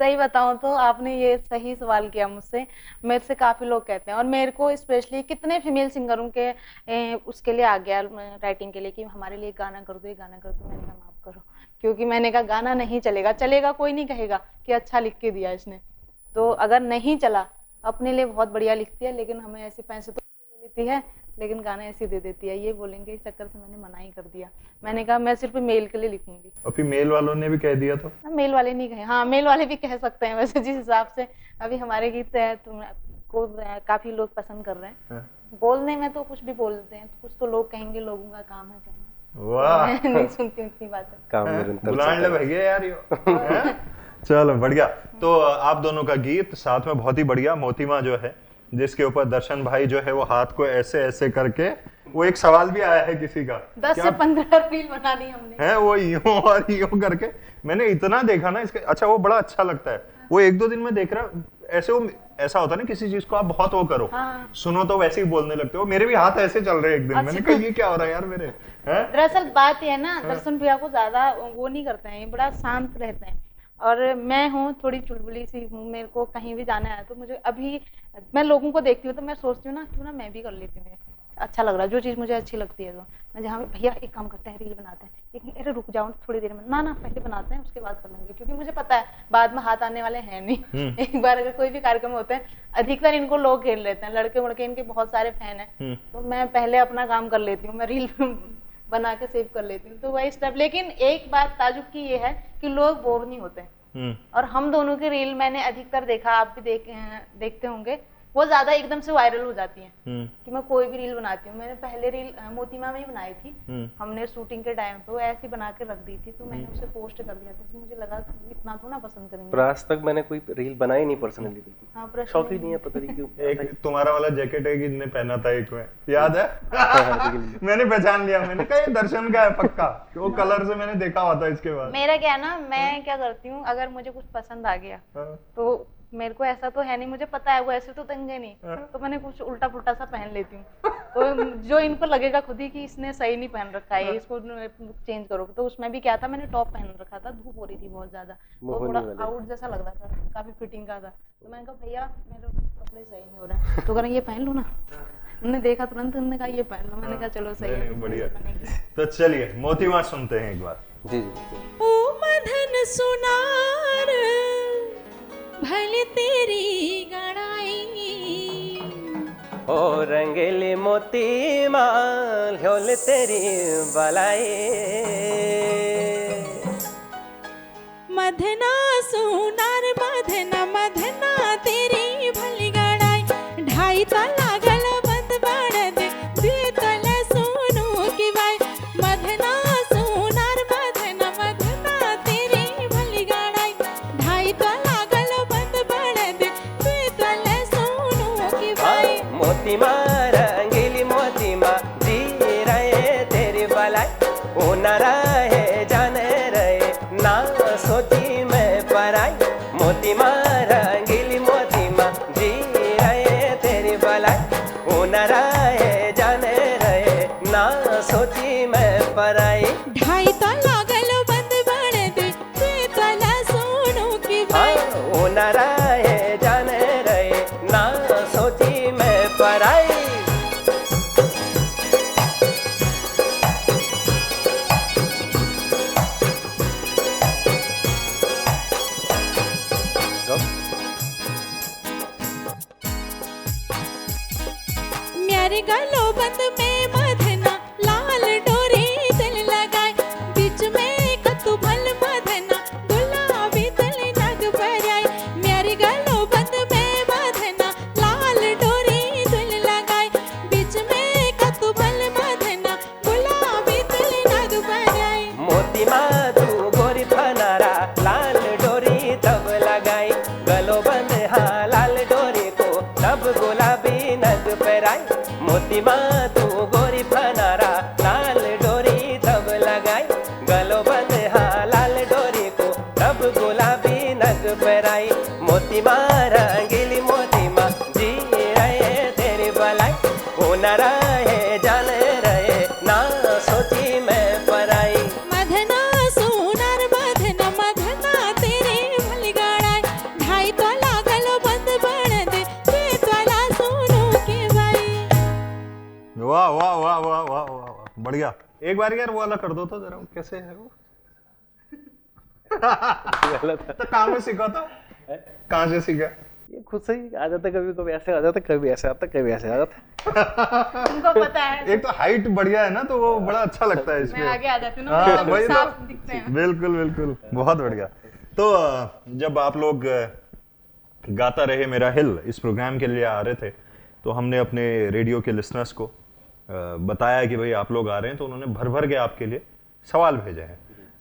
सही बताऊं तो आपने ये सही सवाल किया मुझसे। मेरे से काफी लोग कहते हैं, और मेरे को स्पेशली कितने फीमेल सिंगरों के उसके लिए आ गया राइटिंग के लिए कि हमारे लिए गाना कर दो, ये गाना कर दो। मैंने कहा माफ करो, क्योंकि मैंने कहा गाना नहीं चलेगा। चलेगा कोई नहीं कहेगा कि अच्छा लिख के दिया इसने, तो अगर नहीं चला, अपने लिए बहुत बढ़िया लिखती है, लेकिन हमें ऐसे पैसे तो ले लेती है, लेकिन गाने ऐसे दे देती है, ये बोलेंगे। इस चक्कर से मैंने मना ही कर दिया। मैंने कहा मैं सिर्फ मेल के लिए लिखूंगी। अभी मेल वालों ने भी कह दिया तो? मेल वाले नहीं कहे, हाँ मेल वाले भी कह सकते हैं वैसे। जिस हिसाब से अभी हमारे गीत है को काफी लोग पसंद कर रहे हैं। बोलने में तो कुछ भी बोलते हैं, कुछ तो लोग कहेंगे, लोगों का काम है कहना। वाह, मैं नहीं सुनती इतनी बातें। काम निरंतर बुलाने ले भैया यार यो। चलो बढ़िया। तो आप दोनों का गीत साथ में बहुत ही बढ़िया, मोतीमा जो है, जिसके ऊपर दर्शन भाई जो है वो हाथ को ऐसे ऐसे करके, वो एक सवाल भी आया है किसी का, 10 से 15 रील बना दी हमने है, वो यूं और यूं करके मैंने इतना देखा ना इसके। अच्छा, वो बड़ा अच्छा लगता है। वो 1-2 दिन में देख रहा ऐसे, वो ऐसा होता है ना किसी चीज को आप बहुत वो करो, सुनो तो वैसे ही बोलने लगते हो। मेरे भी हाथ ऐसे चल रहे एक दिन। मैंने कहा ये क्या हो रहा है यार मेरे, हैं? दरअसल बात ये है ना, दर्शन भैया को ज्यादा वो नहीं करते हैं, बड़ा शांत रहते हैं। और मैं हूँ थोड़ी चुलबुली सी हूँ, मेरे को कहीं भी जाना है तो मुझे, अभी मैं लोगों को देखती हूँ तो मैं सोचती हूँ ना, क्यों ना मैं भी कर लेती हूँ, अच्छा लग रहा है, जो चीज़ मुझे अच्छी लगती है। तो मैं जहाँ भैया एक काम करते हैं, रील बनाते हैं, लेकिन अरे रुक जाओ थोड़ी देर में, ना पहले बनाते हैं उसके बाद कर लेंगे, क्योंकि मुझे पता है बाद में हाथ आने वाले हैं नहीं। एक बार अगर कोई भी कार्यक्रम होते हैं, अधिकतर इनको लोग घेर लेते हैं, लड़के वड़के, इनके बहुत सारे फैन हैं, तो मैं पहले अपना काम कर लेती हूँ, मैं रील बना के सेव कर लेती हूँ, तो वही स्टेप। लेकिन एक बात ताजुब की ये है कि लोग बोर नहीं होते, और हम दोनों की रील मैंने अधिकतर देखा, आप भी देखते होंगे, वो ज्यादा एकदम से वायरल हो जाती है। कि मैं कोई भी रील बनाती हूँ, मैंने पहले रील मोतीमा में ही बनाई थी, हमने शूटिंग के टाइम तो ऐसी बना के रख दी थी, तो मैंने उसे पोस्ट कर दिया था, तो मुझे लगा इतना तो ना पसंद करेंगे। पर आज तक मैंने कोई रील बनाई नहीं पर्सनली, हाँ, शौक ही नहीं है, पता नहीं क्यों। एक तुम्हारा वाला जैकेट है कि जिसने पहना था एक में, याद है? मैंने पहचान लिया, मैंने कहा ये दर्शन का है पक्का, वो कलर से मैंने देखा हुआ था। इसके बाद मेरा क्या है ना, मैं क्या करती हूँ, अगर मुझे कुछ पसंद आ गया तो मेरे को ऐसा तो है नहीं, मुझे पता है वो ऐसे तो तंगे नहीं, तो मैंने कुछ उल्टा पुल्टा सा पहन लेती हूँ, तो जो इनको लगेगा खुद ही कि इसने सही नहीं पहन रखा है, इसको चेंज करो। तो उसमें भी क्या था, मैंने टॉप पहन रखा था, धूप हो रही थी बहुत ज्यादा, तो थोड़ा आउट जैसा लग रहा था, काफी फिटिंग का था, तो मैंने कहा भैया मेरे कपड़े सही नहीं हो रहे, तो करें ये पहन लो ना। उन्होंने देखा तुरंत, उन्होंने कहा ये पहन लो, मैंने कहा चलो सही है, बढ़िया। तो चलिए मोतीमा सुनते हैं एक बार। जी। ओ मधन सुनार भले तेरी गड़ाई, ओ रंगेली मोती माल ह्योल तेरी बलाई, मधना सुनार मधना मधना तेरी भली गड़ाई, ढाई तला गल बंद बड़ दे द्वे तले सोनू की बाई, मधना सुनार मधना मधना तेरी भली गड़ाई, ढाई तला गल बंद बड़ दे द्वे तले सोनू की बाई। मोती माँ रंगीली मोती माँ जी रहे तेरी बलाई, ओ न रहे जाने रहे ना सोची मैं पराई, मोती माँ रंगीली मोती माँ जी रहे तेरी बलाई, ओ न रहे जाने रहे ना सोची मैं पराई, ढाई तला गल बंद बड़ दे द्वे तले सोनू की बाई। ओ न रहे जाने रहे ना सोची मैं पराई। म्यारे गलो बंद में मधना लाल डोरी दिल लगाए, बीच में कतु भल मधना गुलाबी दिल नग भराई, म्यारे गलो बंद में मधना लाल डोरी दिल लगाए, बीच में कतु भल मधना गुलाबी दिल नग भराई। मोती माँ तू गोरी फनारा लाल डोरी तब लगाई, गलो बंद हाँ लाल डोरी को तब गुलाबी नग पहराई, मोती माँ तू गोरी फनारा लाल डोरी तब लगाई, गलो बंद हाँ लाल डोरी को तब गुलाबी नग पहराई, मोती माँ रंगीली मोती माँ जी रहे तेरी बलाई, ओ न रहे जाने रहे ना सोची मैं पराई, मधना सोनार मधना मधना तेरी भली गड़ाई, बढ़िया। एक बार यार वो वाला कर दो तो जरा, कैसे है वो? तो कहाँ में सीखा था? कहाँ से सीखा? ये खुद से ही आ जाता, कभी कभी ऐसे आ जाता, कभी ऐसे आता, कभी ऐसे आ जाता। उनको पता है। एक तो हाइट बढ़िया है ना, तो वो बड़ा अच्छा लगता है इसमें। मैं आगे आ जाती हूँ ना, हाँ, मतलब वही तो। साफ दिखते हैं। बिल्कुल बिल्कुल, बहुत बढ़िया। तो जब आप लोग गाता रहे मेरा हिल इस प्रोग्राम के लिए आ रहे थे, तो हमने अपने रेडियो के लिसनर्स को बताया कि भाई आप लोग आ रहे हैं, तो उन्होंने भर भर के आपके लिए सवाल भेजे हैं।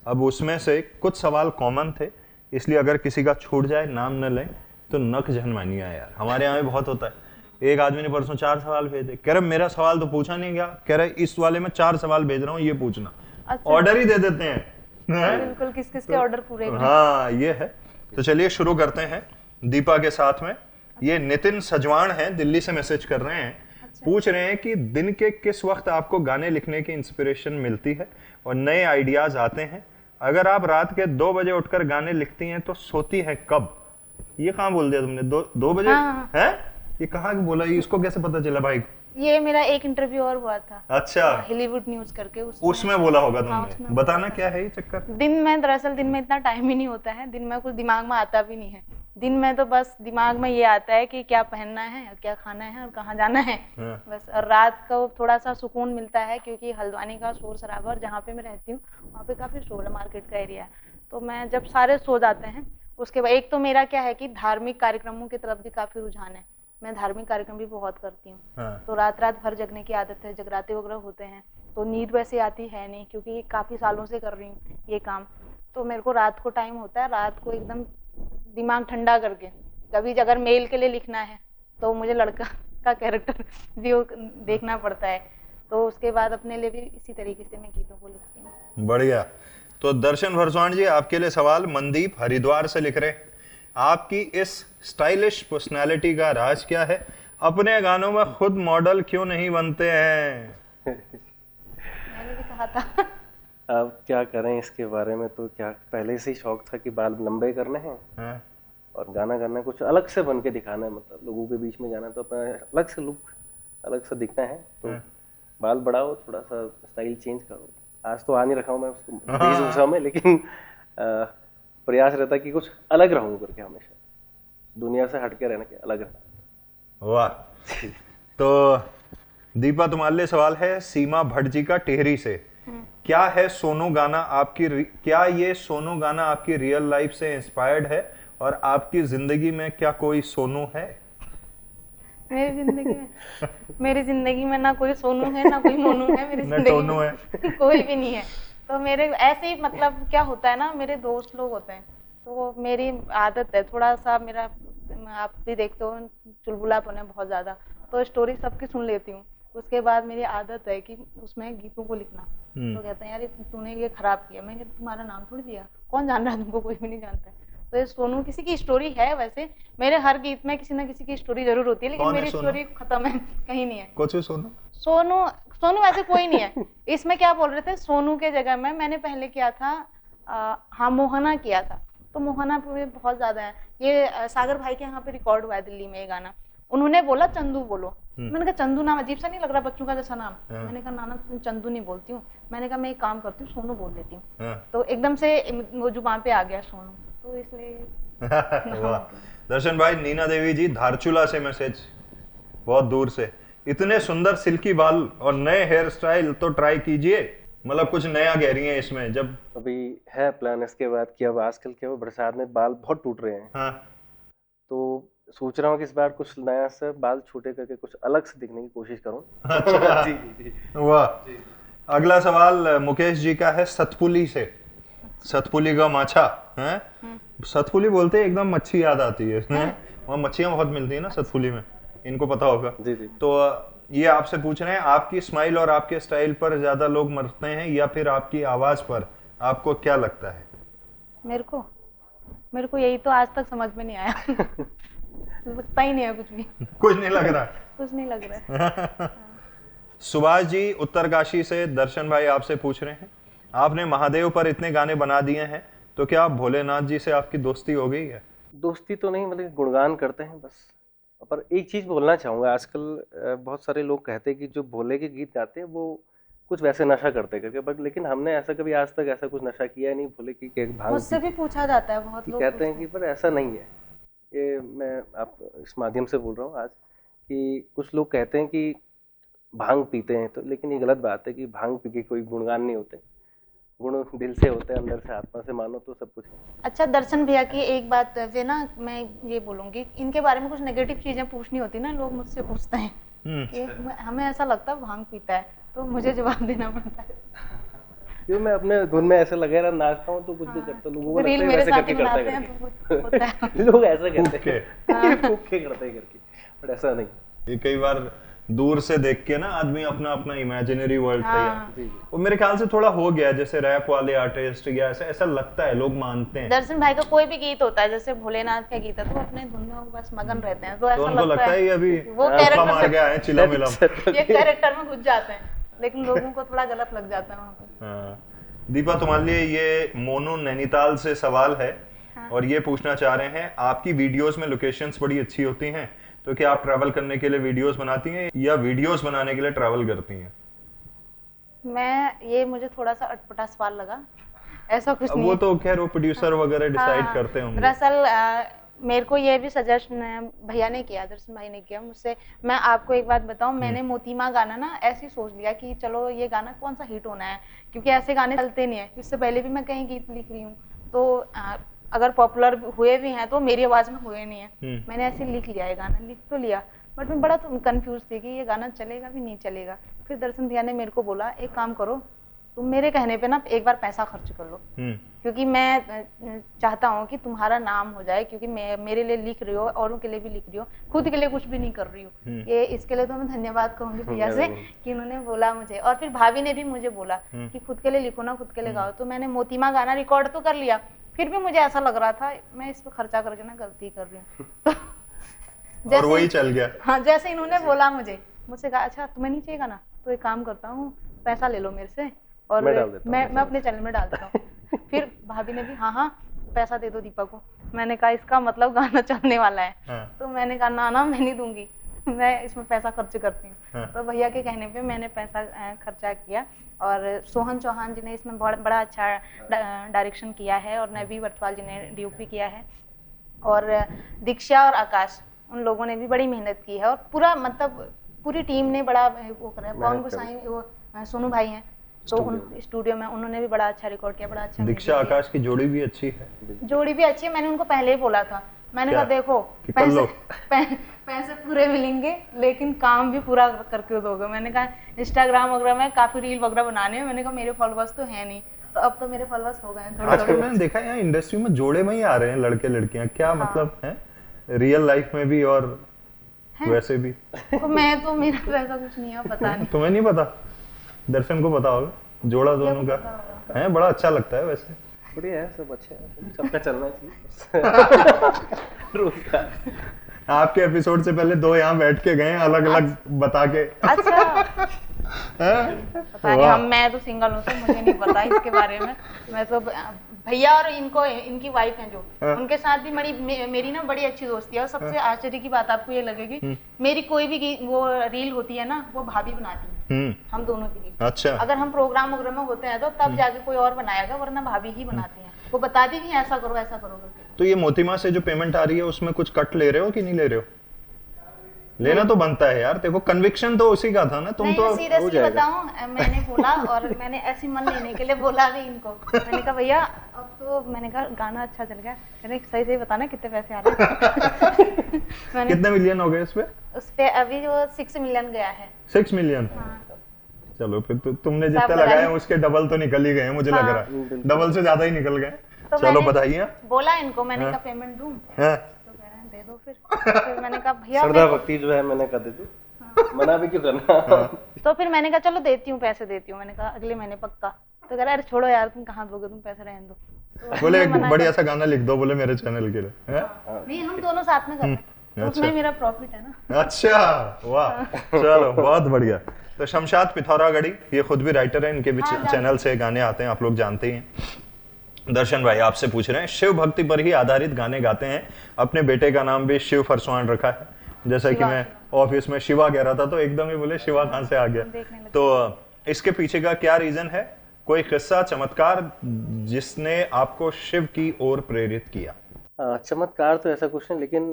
अब उसमें से कुछ सवाल कॉमन थे, इसलिए अगर किसी का छूट जाए, नाम न लें तो नक झनमानिया यार, हमारे यहाँ में बहुत होता है। एक आदमी ने परसों 4 सवाल भेजे, कह रहे मेरा सवाल तो पूछा नहीं गया, कह रहे इस वाले में 4 सवाल भेज रहा हूँ, ये पूछना। अच्छा। ऑर्डर ही दे देते हैं। बिल्कुल, किस किस के ऑर्डर पूरे करें। हाँ ये है। तो चलिए शुरू करते हैं दीपा के साथ में। ये नितिन सजवान हैं, दिल्ली से मैसेज कर रहे हैं। पूछ रहे हैं कि दिन के किस वक्त आपको गाने लिखने की इंस्पिरेशन मिलती है और नए आइडियाज आते हैं? अगर आप रात के 2 बजे उठकर गाने लिखती हैं तो सोती है कब? ये कहाँ बोल दिया तुमने? 2 बजे? हाँ। है ये कहाँ बोला? ये इसको कैसे पता चला भाई? ये मेरा एक इंटरव्यू और हुआ था। अच्छा, हॉलीवुड न्यूज करके, उसमें बोला होगा हाँ, तुमने। उसमें बताना क्या है ये चक्कर? दिन में, दरअसल दिन में इतना टाइम ही नहीं होता है, दिन में कुछ दिमाग में आता भी नहीं है। दिन में तो बस दिमाग में ये आता है कि क्या पहनना है, क्या खाना है और कहाँ जाना है, बस। और रात को थोड़ा सा सुकून मिलता है, क्योंकि हल्द्वानी का शोर शराबा, और जहाँ पे मैं रहती हूँ वहाँ पे काफी शोर है, मार्केट का एरिया है। तो मैं जब सारे सो जाते हैं, उसके बाद एक तो मेरा क्या है कि धार्मिक कार्यक्रमों की तरफ भी काफी रुझान है, मैं धार्मिक कार्यक्रम भी बहुत करती हूँ। तो रात रात भर जगने की आदत है, जगराते वगैरह होते हैं, तो नींद वैसे आती है नहीं, क्योंकि काफी सालों से कर रही हूँ ये काम। तो मेरे को रात को टाइम होता है, रात को एकदम दिमाग ठंडा करके, कभी अगर मेल के लिए लिखना है तो मुझे लड़का का कैरेक्टर भी देखना पड़ता है, तो उसके बाद अपने लिए भी इसी तरीके से मैं गीतों को लिखती हूँ। बढ़िया। तो दर्शन भरसवान जी, आपके लिए सवाल मनदीप हरिद्वार से लिख रहे हैं, आपकी इस स्टाइलिश पर्सनालिटी का राज क्या है? अपने गानों में खुद मॉडल क्यों नहीं बनते हैं? मैंने भी कहा था। अब क्या करें इसके बारे में, तो क्या पहले से ही शौक था कि बाल लंबे करने हैं और गाना करना, कुछ अलग से बन के दिखाना है, मतलब लोगों के बीच में जाना, तो अपना अलग से लुक, अलग से दिखना है। तो बाल बढ़ाओ, थोड़ा सा स्टाइल चेंज करो। आज तो आ नहीं रखा हूँ मैं उसको वेशभूषा में, लेकिन प्रयास रहता है कि कुछ अलग रहूं करके, हमेशा दुनिया से हटके रहना, के अलग रहना। वाह। तो दीपा, तुम्हारे लिए सवाल है सीमा भट्ट जी का, टेहरी से। क्या है सोनू गाना आपकी, क्या ये सोनू गाना आपकी रियल लाइफ से इंस्पायर्ड है और आपकी जिंदगी में क्या कोई सोनू है? मेरी जिंदगी में ना कोई सोनू है, ना कोई मोनू है, मेरी जिंदगी में कोई भी नहीं है। तो मेरे ऐसे ही, मतलब क्या होता है ना, मेरे दोस्त लोग होते हैं, तो मेरी आदत है थोड़ा सा, मेरा आप भी देखते हो चुलबुलापन है बहुत ज्यादा, तो स्टोरी सबकी सुन लेती हूँ। उसके बाद मेरी आदत है कि उसमें गीतों को लिखना। तो कहते हैं यार तूने ये खराब किया, मैं तुम्हारा नाम थोड़ी दिया, कौन जान रहा है तुमको, कोई भी नहीं जानता है। तो ये सोनू किसी की स्टोरी है, वैसे मेरे हर गीत में किसी ना किसी की स्टोरी जरूर होती है, लेकिन मेरी स्टोरी खत्म है, कहीं नहीं है। कुछ सोनू सोनू ऐसे कोई नहीं है। इसमें क्या बोल रहे थे, सोनू के जगह में मैंने पहले किया था, हाँ मोहना किया था। तो मोहना पे बहुत ज्यादा है, ये सागर भाई के यहाँ पे रिकॉर्ड हुआ है दिल्ली में ये गाना। उन्होंने बोला चंदू बोलो, मैंने कहा चंदू नाम अजीब सा नहीं लग रहा, बच्चों का जैसा नाम। मैंने कहा नाना चंदू नहीं बोलती हूँ, मैंने कहा मैं एक काम करती हूँ सोनू बोल लेती हूँ। तो एकदम से वो जुबान पे आ गया सोनू, तो इसलिए। दर्शन भाई, नीना देवी जी धारचूला से मैसेज, बहुत दूर से। इतने सुंदर सिल्की बाल और नए हेयर स्टाइल तो ट्राई कीजिए, मतलब कुछ नया कह रही है इसमें। जब अभी है प्लान इसके बाद कि अब आजकल क्या वो बरसात में बाल बहुत टूट रहे हैं, तो सोच रहा हूँ कि इस बार कुछ नया से बाल छोटे करके कुछ अलग से दिखने की कोशिश करूँ। अच्छा। जी। वाह। अगला सवाल मुकेश जी का है, सतपुली से। सतपुली का माछा है, सतपुली बोलते हैं, एकदम मच्छी याद आती है। वहाँ मच्छियाँ बहुत मिलती है ना सतपुली में, इनको पता होगा। जी। तो ये आपसे पूछ रहे हैं, आपकी स्माइल और आपके स्टाइल पर ज्यादा लोग मरते हैं या फिर आपकी आवाज पर? आपको क्या लगता है? मेरे को यही तो आज तक समझ में नहीं आया। लगता ही नहीं है कुछ भी। कुछ नहीं लग रहा? कुछ नहीं लग रहा है। सुभाष जी उत्तरकाशी से, दर्शन भाई आपसे पूछ रहे हैं, आपने महादेव पर इतने गाने बना दिए हैं, तो क्या आप भोलेनाथ जी से आपकी दोस्ती हो गई है? दोस्ती तो नहीं, मतलब गुणगान करते हैं बस। पर एक चीज बोलना चाहूंगा, आजकल बहुत सारे लोग कहते हैं कि जो भोले के गीत गाते हैं वो कुछ वैसे नशा करते करके, बट लेकिन हमने ऐसा कभी आज तक ऐसा कुछ नशा किया नहीं, बोले कि एक भांग मुझसे भी पूछा जाता है, बहुत लोग कहते हैं कि पर ऐसा नहीं है। ये मैं आप इस माध्यम से बोल रहा हूँ आज कि कुछ लोग कहते हैं कि भांग पीते हैं, तो लेकिन ये गलत बात है कि भांग पी के कोई गुणगान नहीं होते, गुण दिल से होते हैं, अंदर से आत्मा से मानो तो सब कुछ है। अच्छा दर्शन भैया की एक बात वे ना मैं ये बोलूंगी, इनके बारे में कुछ नेगेटिव चीजें पूछनी होती ना, लोग मुझसे पूछते हैं कि हमें ऐसा लगता है भांग पीता है, तो मुझे जवाब देना पड़ता है। क्यों मैं अपने धुन में ऐसे लगे रहा नाचता हूँ तो कुछ भी करता हूँ, लोगों को रील लगता है मेरे वैसे साथ करके ही करता बनाते हैं है तो होता है। करके। लोग ऐसा कहते हैं फूके करते हैं करके, बट ऐसा नहीं। ये कई बार दूर से देख के ना आदमी अपना अपना इमेजिनरी वर्ल्ड तैयार, वो मेरे ख्याल से थोड़ा हो गया, जैसे रैप वाले आर्टिस्ट या ऐसा ऐसा लगता है, लोग मानते हैं। दर्शन भाई का कोई भी गीत होता है, जैसे भोलेनाथ का गीत है, तो अपने धुन में वो बस मगन रहते हैं, तो ऐसा उनको लगता है ये अभी वो धोखा कैरेक्टर मार गया है चिलम विलम। ये कैरेक्टर में घुस जाते हैं, लेकिन लोगों को थोड़ा गलत लग जाता है वहाँ पे। हाँ। दीपा तुम्हारे लिए ये मोनू नैनीताल से सवाल है, और ये पूछना चाह रहे हैं आपकी वीडियोस में लोकेशंस बड़ी अच्छी होती हैं, तो क्या आप ट्रैवल करने के लिए वीडियोस बनाती हैं या वीडियोस बनाने के लिए ट्रैवल करती हैं? ये मुझे थोड़ा सा अटपटा सवाल लगा, ऐसा कुछ नहीं वो है। तो खैर वो प्रोड्यूसर वगैरह डिसाइड हाँ, करते होंगे। दरअसल मेरे को ये भी सजेशन भैया ने किया, दर्शन भाई ने किया मुझसे। मैं आपको एक बात बताऊं, मैंने मोतीमा गाना ना ऐसे ही सोच लिया कि चलो ये गाना कौन सा हिट होना है, क्योंकि ऐसे गाने चलते नहीं है। इससे पहले भी मैं कहीं गीत लिख रही हूँ, तो अगर पॉपुलर हुए भी हैं तो मेरी आवाज में हुए नहीं है। मैंने ऐसे लिख लिया, ये गाना लिख तो लिया, बट मैं बड़ा कंफ्यूज थी कि ये गाना चलेगा भी नहीं चलेगा। फिर दर्शन भैया ने मेरे को बोला एक काम करो, तुम मेरे कहने पे ना एक बार पैसा खर्च कर लो, क्योंकि मैं चाहता हूँ कि तुम्हारा नाम हो जाए, क्योंकि मेरे लिए लिख रही हो, औरों के लिए भी लिख रही हो, खुद के लिए कुछ भी नहीं कर रही हो। ये इसके लिए तो मैं धन्यवाद कहूंगी भैया से कि उन्होंने बोला मुझे, और फिर भाभी ने भी मुझे बोला कि खुद के लिए लिखो ना, खुद के लिए गाओ। तो मैंने मोतीमा गाना रिकॉर्ड तो कर लिया, फिर भी मुझे ऐसा लग रहा था मैं इस पे खर्चा करके ना गलती कर रही हूँ। और वही चल गया। हाँ, जैसे इन्होंने बोला मुझसे कहा अच्छा तुम्हें नहीं चाहिए गाना, तो एक काम करता हूँ पैसा ले लो मेरे से और मैं अपने चैनल में डाल देता हूँ। फिर भाभी ने भी हाँ पैसा दे दो दीपा को। मैंने कहा इसका मतलब गाना चलने वाला है। तो मैंने कहा ना मैं नहीं दूंगी, मैं इसमें पैसा खर्च करती हूँ। तो भैया के कहने पे मैंने पैसा खर्चा किया, और सोहन चौहान जी ने इसमें बड़ा अच्छा डायरेक्शन किया है, और नवी वर्तवाल जी ने डीओपी किया है, और दीक्षा और आकाश उन लोगों ने भी बड़ी मेहनत की है, और पूरा मतलब पूरी टीम ने बड़ा वो करा है। पवन गोसाई वो सोनू भाई हैं, तो उन स्टूडियो में उन्होंने भी बड़ा अच्छा रिकॉर्ड किया, बड़ा अच्छा। दीक्षा आकाश की जोड़ी भी अच्छी है, जोड़ी भी अच्छी है। मैंने उनको पहले ही बोला था, मैंने कहा देखो पैसे पूरे मिलेंगे लेकिन काम भी पूरा करके दोगे। मैंने कहा इंस्टाग्राम वगैरह में काफी रील वगैरह बनाने हैं, मैंने कहा मेरे फॉलोअर्स तो है नहीं, तो अब तो मेरे फॉलोअर्स हो गए हैं थोड़े। आजकल मैंने देखा है इंडस्ट्री में जोड़े में ही आ रहे हैं लड़के लड़कियां, क्या मतलब है रियल लाइफ में भी और वैसे भी। तो मैं तो मेरा तो ऐसा कुछ नहीं है, पता नहीं। तुम्हें नहीं पता? दर्शन को पता होगा, जोड़ा दोनों का है, बड़ा अच्छा लगता है वैसे। बढ़िया है, सब अच्छा है, सबका चलना चाहिए। आपके एपिसोड से पहले दो यहाँ बैठ के गए अलग अलग बता के। अच्छा पता नहीं, मैं तो सिंगल हूँ तो मुझे नहीं पता इसके बारे में। मैं तो भैया और इनकी वाइफ हैं जो, उनके साथ भी मेरी ना बड़ी अच्छी दोस्ती है। और सबसे आश्चर्य की बात आपको ये लगेगी, मेरी कोई भी वो रील होती है ना, वो भाभी बनाती है हम दोनों के लिए। अच्छा। अगर हम प्रोग्राम वगैरह में होते हैं तो तब जाके कोई और बनाएगा, वरना भाभी ही बनाती है। वो बताती भी ऐसा करो ऐसा करो करके। तो ये मोतीमा से जो पेमेंट आ रही है उसमें कुछ कट ले रहे हो कि नहीं ले रहे हो? लेना तो बनता है यार, देखो कन्विक्शन तो उसी का था ना। तुम तो सीरियसली बताऊं, मैंने बोला और मैंने ऐसी मन लेने के लिए बोला भी इनको। मैंने कहा भैया अब तो मैंने कहा गाना अच्छा चल गया, मैंने सही सही बताना कितने पैसे आ रहे हैं। कितने मिलियन हो गए उस पे अभी जो 6 मिलियन गया है। 6 मिलियन? चलो फिर तुमने जितना लगाए उसके डबल तो निकल ही गए, मुझे लग रहा है डबल से ज्यादा ही निकल गए। तो चलो बताइए। बोला इनको, मैंने कहा पेमेंट दूं, तो कह रहे हैं दे दो। फिर मैंने कहा भैया श्रद्धा भक्ति जो है मैंने कहा दे दो, मना भी क्यों करना। तो फिर मैंने कहा चलो देती हूँ, पैसे देती हूँ। मैंने कहा अगले महीने पक्का। तो कह रहा अरे छोड़ो यार, तुम कहाँ दोगे, तुम पैसे रहने दो। बोले एक बढ़िया सा गाना लिख दो, बोले मेरे चैनल के लिए। नहीं हम दोनों साथ में कर रहे हैं, उसमें मेरा प्रॉफिट है ना। अच्छा वाह, चलो बहुत बढ़िया। तो शमशाद पिथौरागढ़ी ये खुद भी राइटर है, इनके भी चैनल से गाने आते हैं, आप लोग जानते ही हैं। दर्शन भाई आपसे पूछ रहे हैं, शिव भक्ति पर ही आधारित गाने गाते हैं, अपने बेटे का नाम भी शिव फरसवान रखा है। जैसा कि मैं ऑफिस में शिवा कह रहा था तो एकदम ही बोले शिवा कहाँ से आ गया। तो इसके पीछे का क्या रीजन है? कोई किस्सा, चमत्कार जिसने आपको शिव की ओर प्रेरित किया? चमत्कार तो ऐसा कुछ नहीं, लेकिन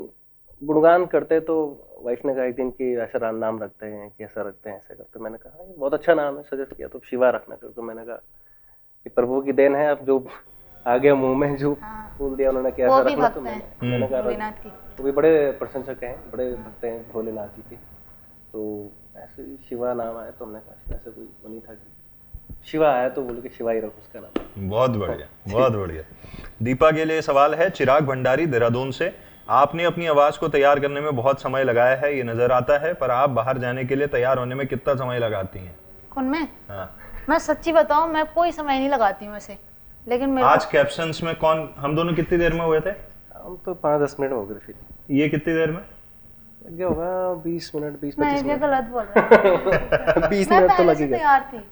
गुणगान करते तो वाइफ ने कहा एक दिन कि ऐसा नाम रखते हैं कि ऐसा रखते हैं, ऐसा करते। मैंने कहा ये बहुत अच्छा नाम है, सजेस्ट किया तो शिवा रखना कर। तो मैंने कहा कि प्रभु की देन है, अब जो आ गया मुंह में जो बोल दिया उन्होंने क्या ऐसा रखना। तो मैंने कहा वो भी बड़े प्रशंसक हैं, बड़े भक्त हैं भोलेनाथ जी के, तो ऐसे ही शिवा नाम आया तो हमने कहा ऐसा कोई वो नहीं था कि शिवा आया तो बोले कि शिवा ही रखो उसका नाम। बहुत बढ़िया, बहुत बढ़िया। दीपा के लिए सवाल है, चिराग भंडारी देहरादून से। आपने अपनी आवाज को तैयार करने में बहुत समय लगाया है, ये नजर आता है, पर आप बाहर जाने के लिए तैयार होने में कितना समय लगाती हैं? कौन मैं? हाँ। मैं सच्ची बताऊं, मैं कोई समय नहीं लगाती हूँ ऐसे, लेकिन मेरे आज कैप्शंस में कौन, हम दोनों कितनी देर में हुए थे? हम तो 5-10 मिनट हो गए। फिर ये कितनी देर में लग गया होगा? 20 मिनट, 20-25 मैं मिनट। गलत बोल रहा हूँ। 20 मैं मिनट तो पहले लग से ही गए। तैयार थी।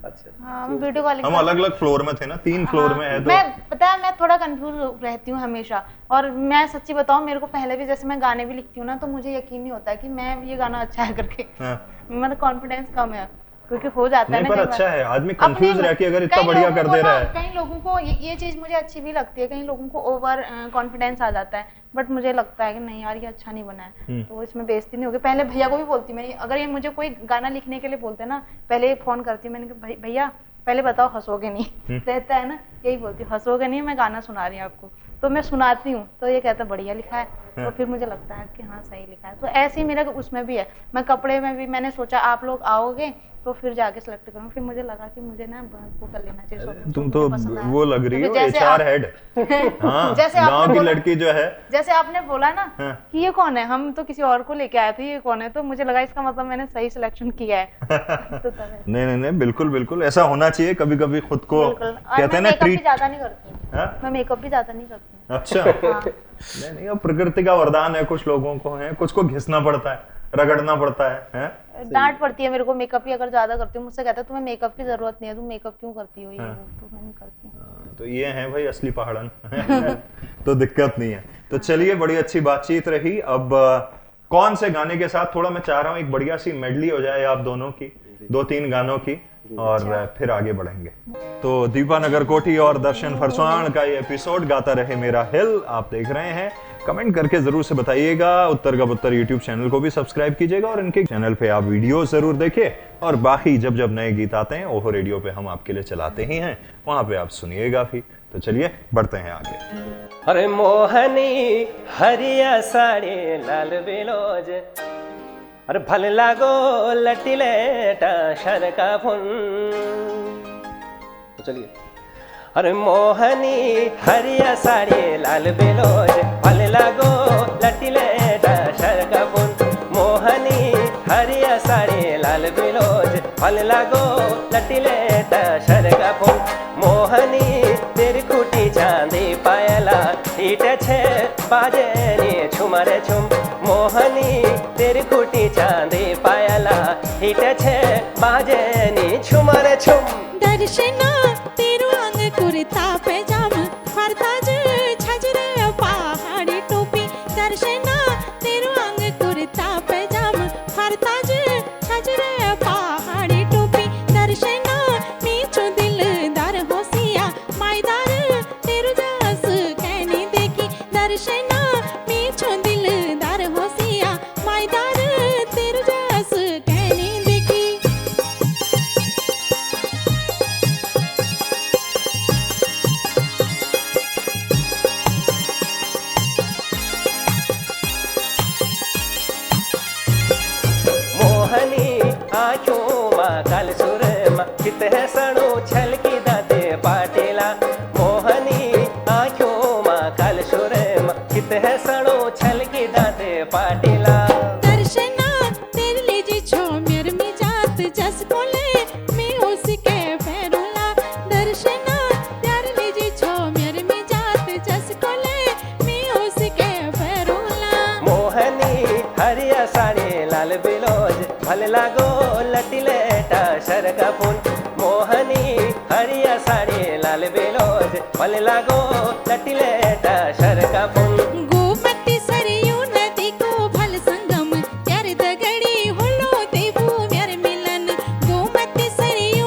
अच्छा, हाँ, मैं वीडियो कॉलिंग हम अलग अलग फ्लोर में थे ना, 3 फ्लोर में है तो मैं पता है मैं थोड़ा कंफ्यूज रहती हूँ हमेशा। और मैं सच्ची बताऊँ, मेरे को पहले भी जैसे मैं गाने भी लिखती हूँ ना, तो मुझे यकीन नहीं होता कि मैं ये गाना अच्छा है करके। मेरा कॉन्फिडेंस कम है, क्योंकि हो जाता है नहीं, ना पर कई अच्छा बार। है आदमी कंफ्यूज रह के अगर इतना कई बढ़िया लोगों कर को दे रहा ना, है। कई लोगों को ये चीज मुझे अच्छी भी लगती है, कई लोगों को ओवर कॉन्फिडेंस आ जाता है, बट मुझे लगता है कि नहीं यार ये अच्छा नहीं बना है, तो इसमें बेइज्जती नहीं होगी। पहले भैया को भी बोलती मैंने, अगर ये मुझे कोई गाना लिखने के लिए बोलते ना, पहले फोन करती मैंने कहा भैया पहले बताओ हंसोगे नहीं, रहता है ना, यही बोलती हूँ हंसोगे नहीं, मैं गाना सुना रही हूँ आपको। तो मैं सुनाती हूँ तो ये कहता बढ़िया लिखा है, तो फिर मुझे लगता है कि हाँ सही लिखा है। तो ऐसे ही मेरा उसमें भी है। मैं कपड़े में भी मैंने सोचा आप लोग आओगे तो फिर जाके सिलेक्ट करूँ, फिर मुझे लगा कि मुझे ना वो कर लेना चाहिए। तुम तो वो लग रही हो HR हेड। हाँ, जैसे गांव की लड़की जो है, जैसे आपने बोला ना कि ये कौन है, हम तो किसी और को लेके आए थे, ये कौन है, तो मुझे लगा इसका मतलब मैंने सही सिलेक्शन किया है। तो नहीं, बिल्कुल बिल्कुल ऐसा होना चाहिए। कभी कभी खुद को कहते हैं ना ट्रीट। ज्यादा नहीं करती, मैं मेकअप भी ज्यादा नहीं करती। अच्छा, नहीं, अब प्रकृति का वरदान है, कुछ लोगों को है, कुछ को घिसना पड़ता है, रगड़ना पड़ता है? डांट पड़ती है मेरे को मेकअप ही अगर ज्यादा करती हूँ। मुझसे कहता है तुम्हें मेकअप की जरूरत नहीं है, तुम मेकअप क्यों करती हो, ये तो मैं नहीं करती हूँ। तो ये है भाई असली पहाड़न। तो दिक्कत नहीं है। तो चलिए, बड़ी अच्छी बातचीत रही। अब कौन से गाने के साथ, थोड़ा मैं चाह रहा हूँ एक बढ़िया सी मेडली हो जाए आप दोनों की, 2-3 गानों की, और फिर आगे बढ़ेंगे। तो दीपा नगरकोटी और दर्शन फरसाण का ये एपिसोड गाता रहे मेरा हिल आप देख रहे हैं। कमेंट करके जरूर से बताइएगा। उत्तर का पुत्तर यूट्यूब चैनल को भी सब्सक्राइब कीजिएगा और इनके चैनल पे आप वीडियो जरूर देखिए। और बाकी जब जब नए गीत आते हैं ओहो रेडियो पे हम आपके लिए चलाते ही हैं, वहां पे आप सुनिएगा भी। तो चलिए बढ़ते हैं आगे। अरे मोहनी हरिया साड़ी लाल बेलोज, अरे भल लागो लटिलेटा शर का फुन। तो चलिए। अरे मोहनी हरिया साड़ी लाल बेलोज, भल लागो लटिलेटा शर का फुन। मोहनी हरिया साड़ी लाल बेलोज, भल लागो लटिलेटा शर का फुन। मोहनी तेरी खूटी चांदी पायला, ईट छे बाजेनी छुमरे छुम। मोहनी तेरी खूटी चांदी पायला, ईट छे बाजेनी छुमरे छुम। दर्शना तेरू अंग कुर्ता पैजाम, फरताज छजरे पहाड़ी टोपी। दर्शना तेरू अंग कुर्ता पैजाम, फरताज छजरे पहाड़ी टोपी। दर्शना मीठो दिलदार होसिया, मायदार तेरू जस कहनी देखी। दर्शना मीठो दिलदार होसिया, मायदार तेरू जस कहनी देखी। मोहनी आँखों मा काल सुरमा, चित है सणो छलकी दाते पाटेला। मोहनी आँखों मा काल सुरमा, चित है सणो छलकी दाते पाटेला। दर्शना तेरे लिए जी छो मेर में जात जस कोले मैं उसके फेरूला। दर्शना तेरे लिए जी छो मेर में जात जस कोले मैं उसके फेरूला। मोहनी हरिया साड़ी लाल बिलोज, भल लागो लटिलेटा शर का फूल। मोहनी हरिया साड़ी लाल बिलोज, भल लागो लटिलेटा शर का फूल। गोमती सरयू नदी को भल संगम, यार दगड़ी होलो देवू म्यार मिलन। गोमती सरयू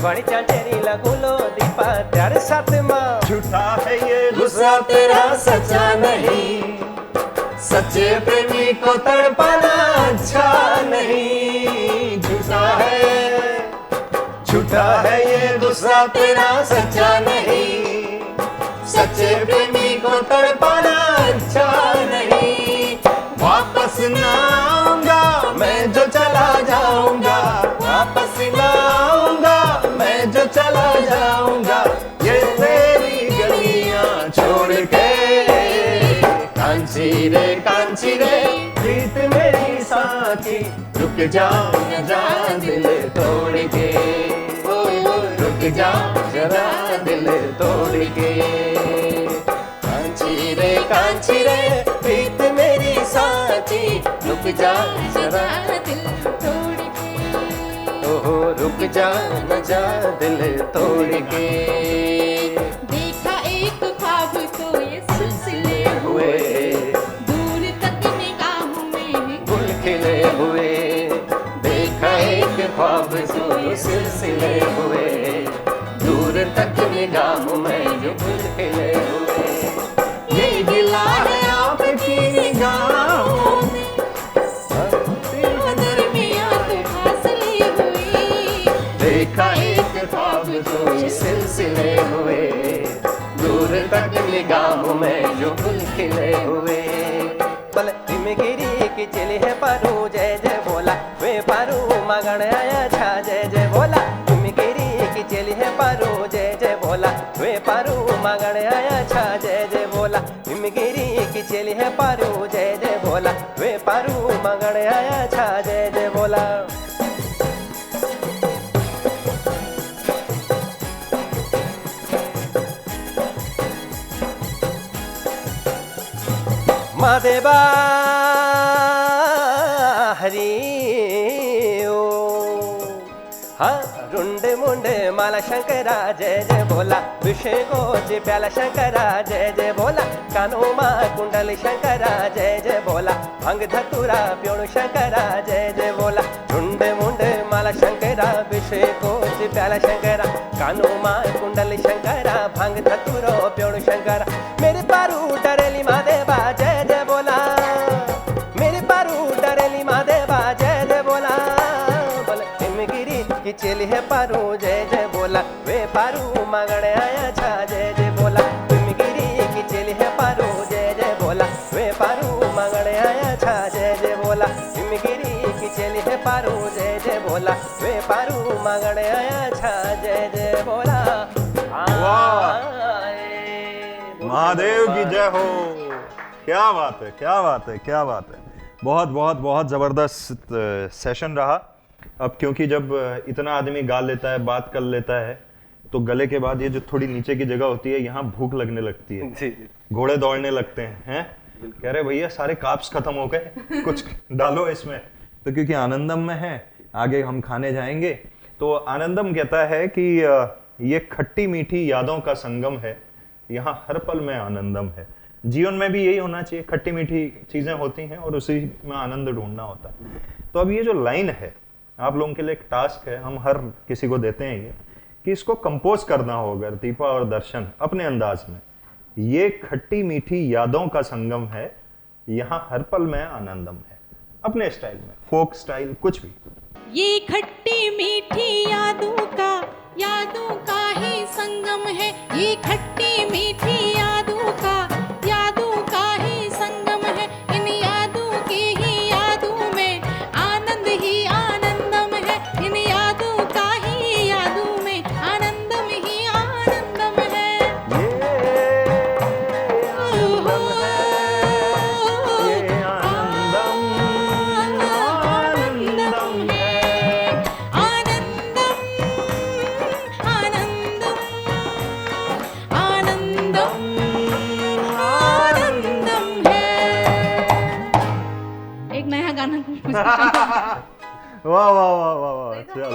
वाणी चांचेरी लगुलो दीपा त्यार साथ माँ झूठा है ये गुस्सा तेरा सच्चा नहीं, सच्चे प्रेमी को तड़पाना अच्छा नहीं। झूठा है ये गुस्सा तेरा सच्चा नहीं, सच्चे प्रेमी को तड़पाना अच्छा नहीं। वापस ना आऊंगा मैं जो चला जाऊंगा, वापस ना आऊंगा मैं जो चला जाऊंगा, ये तेरी गलियां छोड़ के। कांची रे प्रीत मेरी साथी, रुक जा जरा दिल तोड़ के, रुक जा जरा दिल तोड़ के। कांची रे प्रीत मेरी साथी, रुक जा जरा दिल तोड़ के। ओहो रुक जा न जा दिल तोड़ के। देखा एक ख्वाब तो ये सिलसिले हुए दूर तक निगाहों में गुल खिले हुए, देखा एक ख्वाब जो सिलसिले हुए, दूर तक निगाहों में जो गुल खिले हुए। ये गिला है आपकी निगाहों में, दरमियां तो फासले हुए। देखा एक ख्वाब जो सिलसिले हुए, दूर तक निगाहों में जो गुल खिले हुए। बल हिमगिरी की चली है पारू जय जय बोला, वे पारू मगन आया छा जय जय बोला। हिमगिरी की चली है पारू जय जय बोला, वे पारू मगन आया छा जय जय बोला। हिमगिरी की चली है पारू जय जय बोला, वे पारू मगन आया छा जय जय बोला। महादेवा हरी ओ हाँ रुंडे मुंडे माला शंकरा जय जय बोला, विषय गोजी प्याला शंकरा जय जय बोला। कानो मा कुंडल शंकरा जय जय बोला, भंग धतुरा प्योणु शंकरा जय जय बोला। रुंडे मुंडे माला शंकरा विषय गोजी प्याला शंकरा, कानो मा कुंडल शंकरा भंग धतुरो प्योणु शंकरा। मेरे पारू डरेली महादेवा जय जय बोला, मेरे पारू डरेली महादेवा जय जय बोला। बोले हिमगिरी की चली है पारू जय जय बोला, वे पारू मगड़ आया छा जय जय बोला। हिमगिरी की चली है पारू जय जय बोला, वे पारू मगड़ आया छा जय जय बोला। हिमगिरी की चली है पारू जय जय बोला, वे पारू मगड़ आया छा जय जय बोला। महादेव की जय हो। क्या बात है, क्या बात है, क्या बात है। बहुत बहुत बहुत जबरदस्त सेशन रहा। अब क्योंकि जब इतना आदमी गा लेता है, बात कर लेता है, तो गले के बाद ये जो थोड़ी नीचे की जगह होती है, यहाँ भूख लगने लगती है, घोड़े दौड़ने लगते हैं। कह रहे भैया सारे काप्स खत्म हो गए, कुछ डालो इसमें। तो क्योंकि आनंदम में है, आगे हम खाने जाएंगे। तो आनंदम कहता है कि ये खट्टी मीठी यादों का संगम है, यहाँ हर पल में आनंदम है। जीवन में भी यही होना चाहिए, खट्टी मीठी चीजें होती हैं और उसी में आनंद ढूंढना होता है। तो अब ये जो लाइन है, आप लोगों के लिए एक टास्क है, हम हर किसी को देते हैं ये, कि इसको कंपोज करना होगा दीपा और दर्शन अपने अंदाज में। ये खट्टी मीठी यादों का संगम है, यहाँ हर पल में आनंदम है, अपने स्टाइल में, फोक स्टाइल, कुछ भी। ये खट्टी मीठी यादों का ही संगम है, ये खट्टी मीठी यादों का ही संगम है। इन यादों की ही यादों में आनंद ही आनंदम है, इन यादों का ही यादों में आनंदम ही आनंदम है। वाह वाह वाह वाह वाह, चलो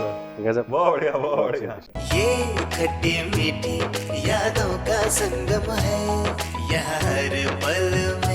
गजब। बहुत बढ़िया, बहुत बढ़िया। ये खट्टी मीठी यादों का संगम है, यह हर पल में